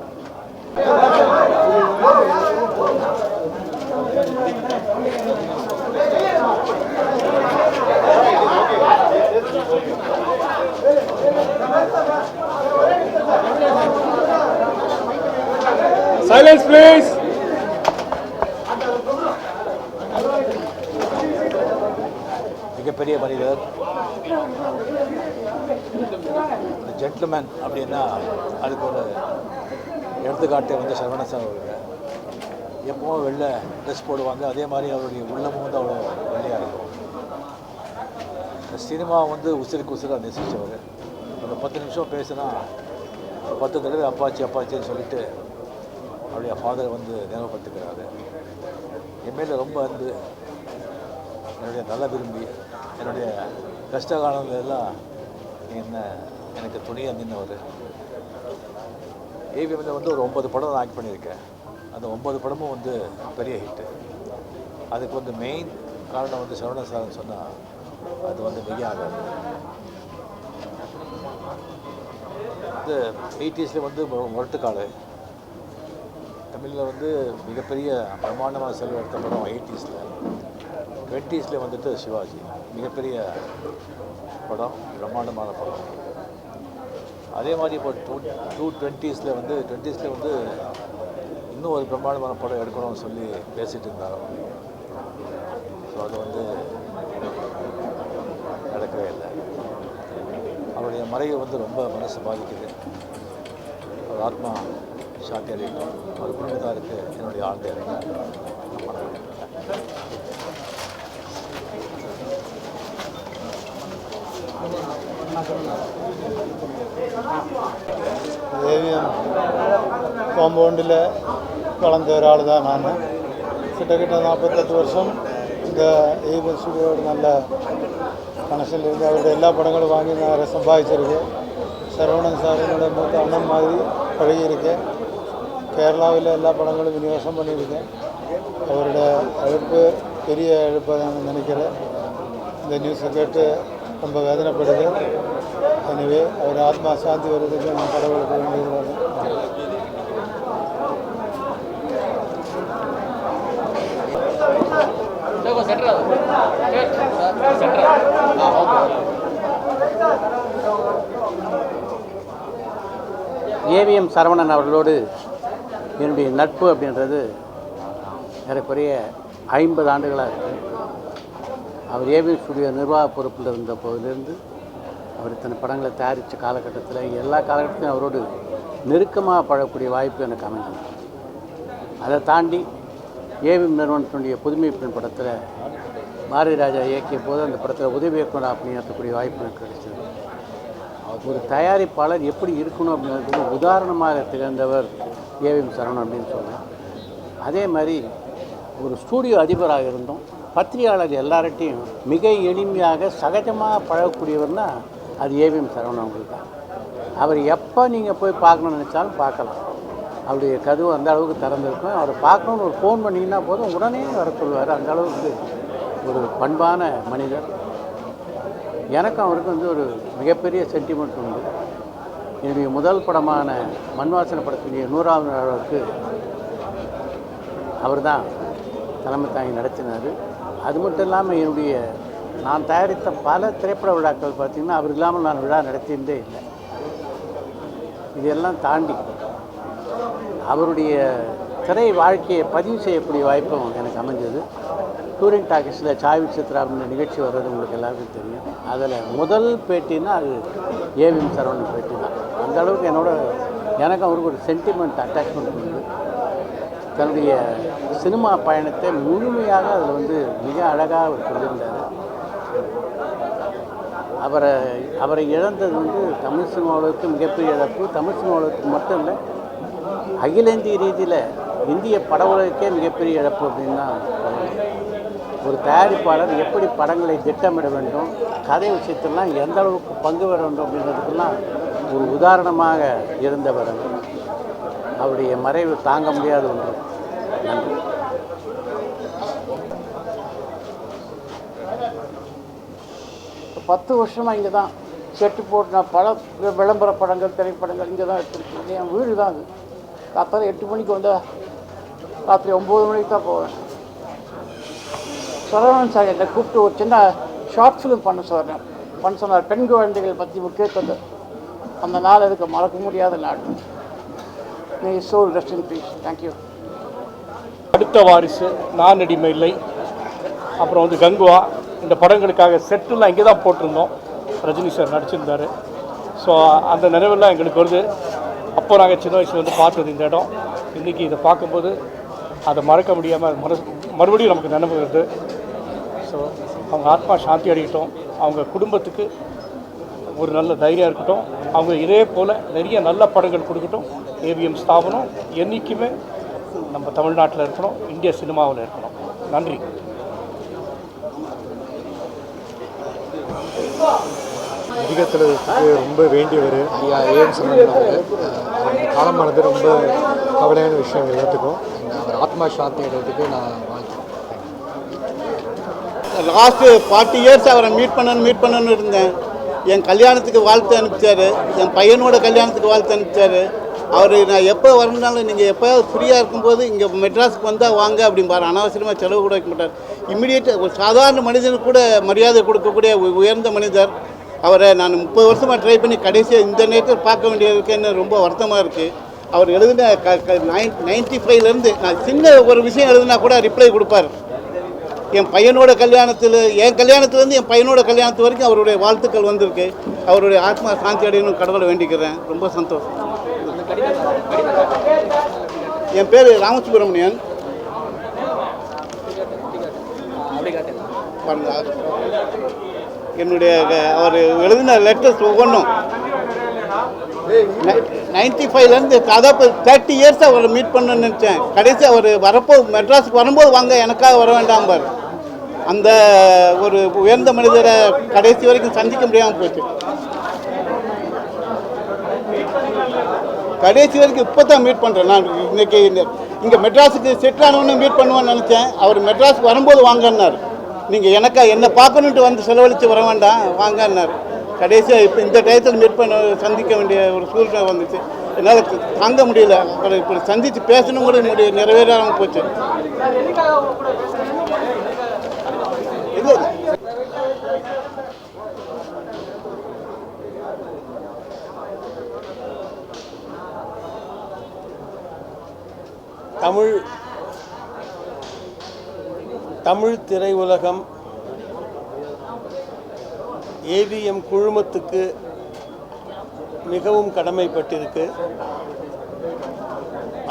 Silence please. மிகப்பெரிய மனிதர், ஜென்டில்மேன் அப்படின்னா அதுக்கு ஒரு எடுத்துக்காட்டை வந்து சரவணன் சார் அவர்கள் எப்பவும் வெள்ளை ட்ரெஸ் போடுவாங்க. அதே மாதிரி அவருடைய உள்ளமும் வந்து அவ்வளோ வெள்ளையாக இருக்கும். சினிமா வந்து உசிருக்கு உசிராக நேசித்தவர். ஒரு 10 நிமிஷம் பேசுனா 10 தடவை அப்பாச்சி அப்பாச்சின்னு சொல்லிட்டு அவருடைய ஃபாதர் வந்து நினைவுபடுத்துக்கிறாரு. என் மேலே ரொம்ப அன்பு, என்னுடைய நல்ல விரும்பி, என்னுடைய கஷ்ட காலங்கள் எல்லாம் எனக்கு துணியாக நின்றவர். ஏவிஎம்மில் வந்து ஒரு 9 படம் நான் ஆக்ட் பண்ணியிருக்கேன். அந்த 9 படமும் வந்து பெரிய ஹிட்டு. அதுக்கு வந்து மெயின் காரணம் வந்து சரவணன் சார்னு சொன்னால் அது வந்து மிக ஆகாது. வந்து 80s வந்து முரட்டுக்காடு, தமிழில் வந்து மிகப்பெரிய பிரம்மாண்டமான செலவு எடுத்த படம் 80s. 20s வந்துட்டு சிவாஜி மிகப்பெரிய படம், பிரம்மாண்டமான படம். அதே மாதிரி இப்போ 2020s வந்து இன்னும் ஒரு பிரம்மாண்டமான படம் எடுக்கணும்னு சொல்லி பேசிகிட்டு இருந்தாங்க. ஸோ அது வந்து நடக்கவே இல்லை. அவருடைய மறைவு வந்து ரொம்ப மனசு பாதிக்குது. அவர் ஆத்மா சாந்தி அடையட்டும். அவர் குடும்பத்தாருக்கு என்னுடைய ஆழ்ந்த இறங்கி ஏவிஎம் காம்பவுண்டில் வளர்ந்த ஒரு ஆள் தான் நான். கிட்டத்தட்ட 48 வருஷம் இந்த ஏவிஎம் ஸ்டுடியோட நல்ல கனெக்ஷன் இருந்து அவருடைய எல்லா படங்களும் வாங்கி நான் சம்பாதிச்சிருக்கேன். சரவணன் சார் என்னோட மூத்த அண்ணன் மாதிரி பழகியிருக்கேன். கேரளாவில் எல்லா படங்களும் விநியோகம் பண்ணியிருக்கேன். அவரோட இழப்பு பெரிய இழப்பாக நான் நினைக்கிறேன். இந்த நியூஸை கேட்டு ரொம்ப வேதனைப்படுது. எனவே அவர் ஆத்மா சாந்தி வருவதற்கு நான் கடவுளுக்கு வேண்டியிருக்கிறேன். ஏவிஎம் சரவணன் அவர்களோடு என்னுடைய நட்பு அப்படின்றது ஏறக்குறைய 50 ஆண்டுகளாக இருக்குது. அவர் ஏவிஎம் ஸ்டுடியோ நிர்வாக பொறுப்பில் இருந்த போதிலிருந்து அவர் இத்தனை படங்களை தயாரித்த காலகட்டத்தில் எல்லா காலகட்டத்திலும் அவரோடு நெருக்கமாக பழகக்கூடிய வாய்ப்பு எனக்கு அமைந்தது. அதை தாண்டி ஏவிஎம் நிறுவனத்தினுடைய புதுமை பெண் படத்தில் பாரதி ராஜா இயக்கிய போது அந்த படத்தில் உதவி இயக்குனர் பணியாற்றக்கூடிய வாய்ப்பு எனக்கு கிடைச்சது. ஒரு தயாரிப்பாளர் எப்படி இருக்கணும் அப்படின்றதுக்கு உதாரணமாக திகழ்ந்தவர் ஏவிஎம் சரவணன் அப்படின்னு சொல்கிறேன். அதே மாதிரி ஒரு ஸ்டூடியோ அதிபராக இருந்தோம். பத்திரிகையாளர் எல்லார்ட்டையும் மிக எளிமையாக சகஜமாக பழகக்கூடியவர்னா அது ஏவிஎம் சரவணன் அவங்களுக்கு தான். அவர் எப்போ நீங்கள் போய் பார்க்கணும்னு நினச்சாலும் பார்க்கலாம். அவருடைய கதவு அந்த அளவுக்கு திறந்துருக்கும். அவரை பார்க்கணுன்னு ஒரு ஃபோன் பண்ணிங்கன்னா போதும் உடனே வர சொல்லுவார். அந்த அளவுக்கு ஒரு பண்பான மனிதர். எனக்கும் அவருக்கு வந்து ஒரு மிகப்பெரிய சென்டிமெண்ட் உண்டு. என்னுடைய முதல் படமான மண்வாசனை படத்தினுடைய 100ஆவது நாளுக்கு அவர் தான் தலைமை தாங்கி நடத்தினார். அது மட்டும் இல்லாமல் என்னுடைய நான் தயாரித்த பல திரைப்பட விழாக்கள் பார்த்திங்கன்னா அவர் இல்லாமல் நான் விழா நடத்தியிருந்தே இல்லை. இதெல்லாம் தாண்டி அவருடைய திரை வாழ்க்கையை பதிவு செய்யக்கூடிய வாய்ப்பும் எனக்கு அமைஞ்சது. டூரிங் டாக்கீஸில் சாய் சித்ரா அப்படின்ற நிகழ்ச்சி வர்றது உங்களுக்கு எல்லாருக்கும் தெரியும். அதில் முதல் பேட்டின்னா அது ஏவிஎம் சரவணன் பேட்டி தான். அந்த அளவுக்கு எனக்கும் அவருக்கு ஒரு சென்டிமெண்ட் அட்டாச்மெண்ட் உண்டு. தன்னுடைய சினிமா பயணத்தை முழுமையாக அதில் வந்து மிக அழகாக அவர் சொல்லியிருந்தார். அவரை இழந்தது வந்து தமிழ் சினிமாவுக்கு மிகப்பெரிய இழப்பு. தமிழ் சினிமாவுக்கு மட்டும் இல்லை, அகில இந்திய ரீதியில் இந்திய பட உலகக்கே மிகப்பெரிய இழப்பு அப்படின்னு தான் சொல்லணும். ஒரு தயாரிப்பாளர் எப்படி படங்களை திட்டமிட வேண்டும், கதை விஷயத்திலாம் எந்த அளவுக்கு பங்கு பெற வேண்டும் அப்படின்றதுக்கெல்லாம் ஒரு உதாரணமாக இருந்தவர். அவருடைய மறைவு தாங்க முடியாத ஒன்று. நன்றி. இப்போ 10 வருஷமாக இங்கே தான் செட்டு போட்டு நான் விளம்பர படங்கள் திரைப்படங்கள் இங்கே தான் எடுத்துருக்கேன். என் வீடு தான் அது. காத்தால 8 மணிக்கு வந்தால் ராத்திரி 9 மணிக்கு தான் போவேன். சரவணன் சார் என்னை கூப்பிட்டு ஒரு சின்ன ஷார்ட் ஃபிலிம் பண்ண சொன்னார். பெண் குழந்தைகள் பற்றி முக்கியத்துவம். அந்த நாள் எனக்கு மறக்க முடியாத நாள். May soul rest in peace. Thank you. அடுத்த வாரிசு, நான் அடிமை இல்லை, அப்புறம் வந்து கங்குவா, இந்த படங்களுக்காக செட்டுலாம் இங்கே தான் போட்டிருந்தோம். ரஜினி சார் நடிச்சிருந்தார். ஸோ அந்த நினைவெல்லாம் எங்களுக்கு வருது. அப்போ நாங்கள் சின்ன வயசுல வந்து பார்த்தது இந்த இடம். இன்றைக்கி இதை பார்க்கும்போது அதை மறக்க முடியாமல் மறுபடியும் நமக்கு நினைவு வருது. ஸோ அவங்க ஆத்மா சாந்தி அடையட்டும். அவங்க குடும்பத்துக்கு ஒரு நல்ல தைரியம் இருக்கட்டும். அவங்க இதே போல் நிறைய நல்ல படங்கள் கொடுக்கட்டும். ஏவிஎம் ஸ்தாபனம் என்றைக்குமே நம்ம தமிழ்நாட்டில் இருக்கணும், இந்திய சினிமாவில் இருக்கணும். நன்றி. அதிகத்துக்கு ரொம்ப வேண்டியவர் ஐயா ஏஎம் சரவணன் அவர். காலமானது ரொம்ப கவலையான விஷயம் எல்லாத்துக்கும். அவர் ஆத்மா சாந்தி அடைவதுக்கு நான் வாழ்த்துறேன். லாஸ்ட்டு 40 இயர்ஸ் அவரை மீட் பண்ணணும்னு இருந்தேன். என் கல்யாணத்துக்கு வாழ்த்து அனுப்பிச்சார். என் பையனோட கல்யாணத்துக்கு வாழ்த்து அனுப்பிச்சார். அவர் நான் எப்போ வரணுனாலும் நீங்கள் எப்போயாவது ஃப்ரீயாக இருக்கும்போது இங்கே மெட்ராஸுக்கு வந்தால் வாங்க அப்படிம்பார். அனாவசியமாக செலவு கூட வைக்க மாட்டார். இம்மிடியேட்டாக ஒரு சாதாரண மனிதனுக்கு கூட மரியாதை கொடுக்கக்கூடிய உயர்ந்த மனிதர். அவரை நான் 30 வருஷமாக ட்ரை பண்ணி கடைசியாக இந்த நேரத்தில் பார்க்க வேண்டியிருக்கேன்னு ரொம்ப வருத்தமாக இருக்குது. அவர் எழுதின 95லேருந்து நான் சின்ன ஒரு விஷயம் எழுதுனா கூட ரிப்ளை கொடுப்பார். என் பையனோட கல்யாணத்தில், என் கல்யாணத்துலேருந்து என் பையனோட கல்யாணத்து வரைக்கும் அவருடைய வாழ்த்துக்கள் வந்திருக்கு. அவருடைய ஆத்மா சாந்தி அடையணும் கடவுளை வேண்டிக்கிறேன். ரொம்ப சந்தோஷம். என் பேர் ராமசுப்ரமணியன். என்னுடைய அவர் எழுதின லெட்டர்ஸ் ஒவ்வொன்றும் 95லேருந்து அதாவது 30 இயர்ஸ் அவரை மீட் பண்ணணும்னு நினச்சேன். கடைசி அவர் மெட்ராஸுக்கு வரும்போது வாங்க, எனக்காக வர வேண்டாம் பார். அந்த ஒரு உயர்ந்த மனிதரை கடைசி வரைக்கும் சந்திக்க முடியாமல் போச்சு. கடைசி வரைக்கும் இப்போ தான் மீட் பண்ணுறேன். நான் இன்றைக்கி இங்கே மெட்ராஸுக்கு செட்டில் ஆனவொன்னு மீட் பண்ணுவேன்னு நினச்சேன். அவர் மெட்ராஸுக்கு வரும்போது வாங்கன்னார். நீங்கள் என்னை பார்க்கணுன்ட்டு வந்து செலவழித்து வர வேண்டாம் வாங்கன்னார். கடைசியாக இப்போ இந்த டயத்தில் மீட் பண்ண சந்திக்க வேண்டிய ஒரு சூழ்நிலை வந்துச்சு. என்னால் தாங்க முடியல. அவரை இப்படி சந்தித்து பேசணும் கூட நிறைவேறாமல் போச்சு. இல்லை தமிழ் திரையுலகம் ஏவிஎம் குழுமத்துக்கு மிகவும் கடமைப்பட்டிருக்கு.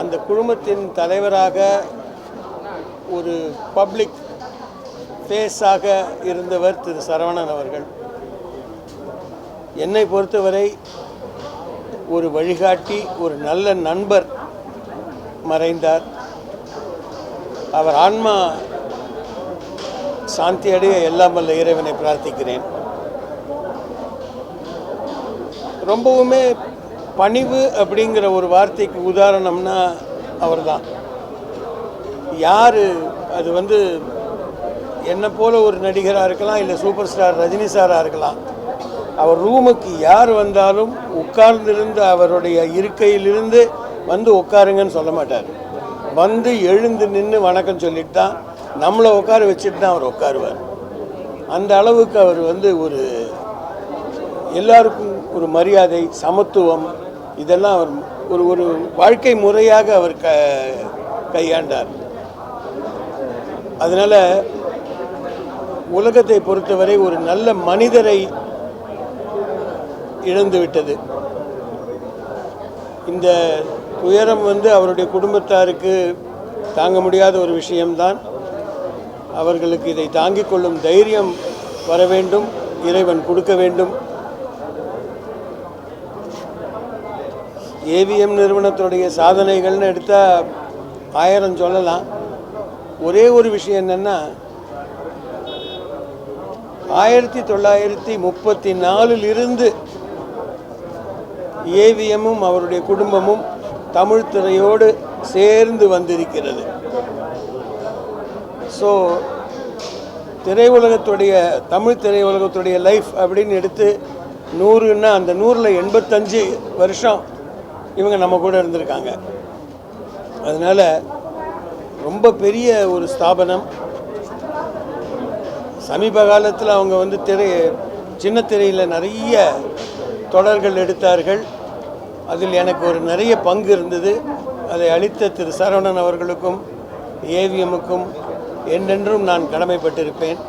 அந்த குழுமத்தின் தலைவராக ஒரு பப்ளிக் ஃபேஸாக இருந்தவர் திரு சரவணன் அவர்கள். என்னை பொறுத்தவரை ஒரு வழிகாட்டி, ஒரு நல்ல நண்பர் மறைந்தார். அவர் ஆன்மா சாந்தி அடைய எல்லாம் வல்ல இறைவனை பிரார்த்திக்கிறேன். ரொம்பவுமே பணிவு அப்படிங்கிற ஒரு வார்த்தைக்கு உதாரணம்னா அவர் தான். யார் அது என்னை போல ஒரு நடிகராக இருக்கலாம், இல்லை சூப்பர் ஸ்டார் ரஜினி சாராக இருக்கலாம். அவர் ரூமுக்கு யார் வந்தாலும் உட்கார்ந்திருந்து அவருடைய இருக்கையிலிருந்து உட்காருங்கன்னு சொல்ல மாட்டார். எழுந்து நின்று வணக்கம் சொல்லிட்டு தான் நம்மளை உட்கார வச்சுட்டு தான் அவர் உட்காருவார். அந்த அளவுக்கு அவர் ஒரு எல்லாருக்கும் ஒரு மரியாதை, சமத்துவம், இதெல்லாம் அவர் ஒரு வாழ்க்கை முறையாக அவர் கையாண்டார். அதனால் உலகத்தை பொறுத்தவரை ஒரு நல்ல மனிதரை இழந்து விட்டது. இந்த துயரம் அவருடைய குடும்பத்தாருக்கு தாங்க முடியாத ஒரு விஷயம்தான். அவர்களுக்கு இதை தாங்கிக் கொள்ளும் தைரியம் வர வேண்டும், இறைவன் கொடுக்க வேண்டும். ஏவிஎம் நிறுவனத்துடைய சாதனைகள்னு எடுத்தால் 1000 சொல்லலாம். ஒரே ஒரு விஷயம் என்னென்னா, 1934 ஏவிஎம்மும் அவருடைய குடும்பமும் தமிழ் திரையோடு சேர்ந்து வந்திருக்கிறது. ஸோ தமிழ் திரையுலகத்துடைய லைஃப் அப்படின்னு எடுத்து 100ன்னா அந்த 100ல் 85 வருஷம் இவங்க நம்ம கூட இருந்திருக்காங்க. அதனால் ரொம்ப பெரிய ஒரு ஸ்தாபனம். சமீப காலத்தில் அவங்க சின்ன திரையில் நிறைய தொடர்கள் எடுத்தார்கள். அதில் எனக்கு நிறைய பங்கு இருந்தது. அதை அளித்த திரு சரவணன் அவர்களுக்கும் ஏவிஎம்முக்கும் என்றென்றும் நான் கடமைப்பட்டிருப்பேன்.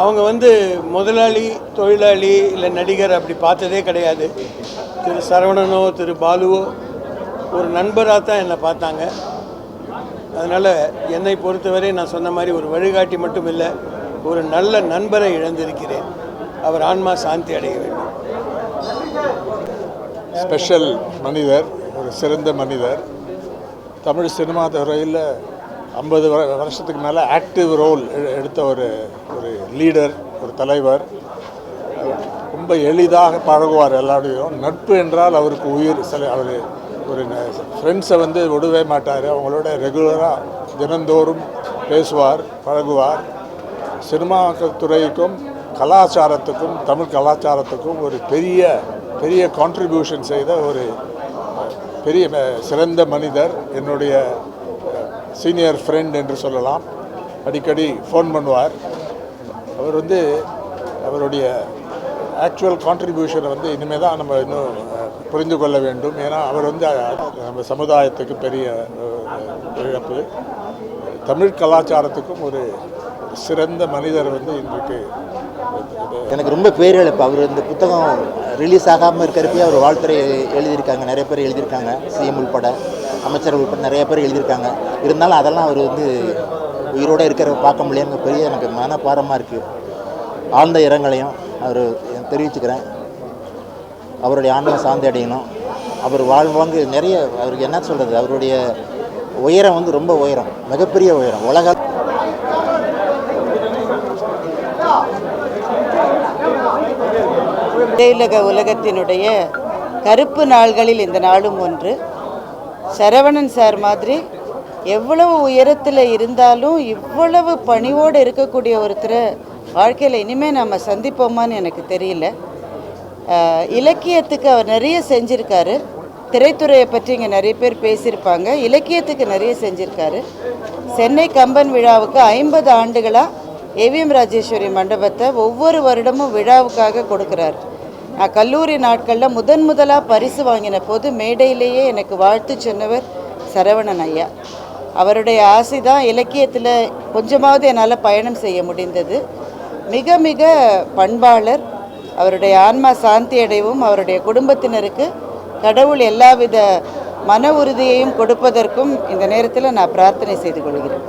அவங்க முதலாளி, தொழிலாளி, இல்லை நடிகர் அப்படி பார்த்ததே கிடையாது. திரு சரவணனோ திரு பாலுவோ ஒரு நண்பராக தான் என்னை பார்த்தாங்க. அதனால் என்னை பொறுத்தவரை நான் சொன்ன மாதிரி ஒரு வழிகாட்டி மட்டும் இல்லை, ஒரு நல்ல நண்பரை இழந்திருக்கிறேன். அவர் ஆன்மா சாந்தி அடைய வேண்டும். ஸ்பெஷல் மனிதர், ஒரு சிறந்த மனிதர். தமிழ் சினிமா துறையில் 50 வருஷத்துக்கு மேலே ஆக்டிவ் ரோல் எடுத்த ஒரு லீடர், ஒரு தலைவர். ரொம்ப எளிதாக பழகுவார் எல்லாரையும். நட்பு என்றால் அவருக்கு உயிர். அவர் ஒரு ஃப்ரெண்ட்ஸை விடவே மாட்டார். அவங்களோட ரெகுலராக தினந்தோறும் பேசுவார், பழகுவார். சினிமா துறைக்கும் கலாச்சாரத்துக்கும் தமிழ் கலாச்சாரத்துக்கும் ஒரு பெரிய கான்ட்ரிபியூஷன் செய்த ஒரு பெரிய சிறந்த மனிதர். என்னுடைய சீனியர் ஃப்ரெண்ட் என்று சொல்லலாம். அடிக்கடி ஃபோன் பண்ணுவார். அவர் அவருடைய ஆக்சுவல் கான்ட்ரிபியூஷனை இனிமேல் தான் நம்ம இன்னும் புரிந்து கொள்ள வேண்டும். ஏன்னா அவர் நம்ம சமுதாயத்துக்கு பெரிய இழப்பு. தமிழ் கலாச்சாரத்துக்கும் ஒரு சிறந்த மனிதர் இன்றைக்கு எனக்கு ரொம்ப பேரிழப்பு. அவர் இந்த புத்தகம் ரிலீஸ் ஆகாமல் இருக்கிறப்பே அவர் வாழ்த்துறை எழுதியிருக்காங்க, நிறைய பேர் எழுதியிருக்காங்க. சிஎம் உள்பட, அமைச்சர் உள்பட நிறைய பேர் எழுதியிருக்காங்க. இருந்தாலும் அதெல்லாம் அவர் உயிரோடு இருக்கிற பார்க்க முடியாமல் பெரிய எனக்கு மனப்பாரமாக இருக்குது. ஆழ்ந்த இரங்கலையும் அவர் தெரிவிச்சுக்கிறேன். அவருடைய ஆன்மா சாந்தி அடையணும். அவர் வாழ்வாங்க நிறைய அவருக்கு என்ன சொல்கிறது, அவருடைய உயரம் ரொம்ப உயரம், மிகப்பெரிய உயரம். திரையுலக உலகத்தினுடைய கருப்பு நாள்களில் இந்த நாளும் ஒன்று. சரவணன் சார் மாதிரி எவ்வளவு உயரத்தில் இருந்தாலும் இவ்வளவு பணிவோடு இருக்கக்கூடிய ஒருத்தரை வாழ்க்கையில் இனிமேல் நம்ம சந்திப்போமான்னு எனக்கு தெரியல. இலக்கியத்துக்கு அவர் நிறைய செஞ்சுருக்காரு. திரைத்துறையை பற்றி இங்கே நிறைய பேர் பேசியிருப்பாங்க. இலக்கியத்துக்கு நிறைய செஞ்சுருக்காரு. சென்னை கம்பன் விழாவுக்கு 50 ஆண்டுகளாக ஏவிஎம் ராஜேஸ்வரி மண்டபத்தை ஒவ்வொரு வருடமும் விழாவுக்காக கொடுக்குறாரு. நான் கல்லூரி நாட்களில் முதலாக பரிசு வாங்கின போது மேடையிலேயே எனக்கு வாழ்த்து சொன்னவர் சரவணன் ஐயா. அவருடைய ஆசை தான் இலக்கியத்தில் கொஞ்சமாவது என்னால் பயணம் செய்ய முடிந்தது. மிக மிக பண்பாளர். அவருடைய ஆன்மா சாந்தி அடைவும் அவருடைய குடும்பத்தினருக்கு கடவுள் எல்லாவித மன உறுதியையும் கொடுப்பதற்கும் இந்த நேரத்தில் நான் பிரார்த்தனை செய்து கொள்கிறேன்.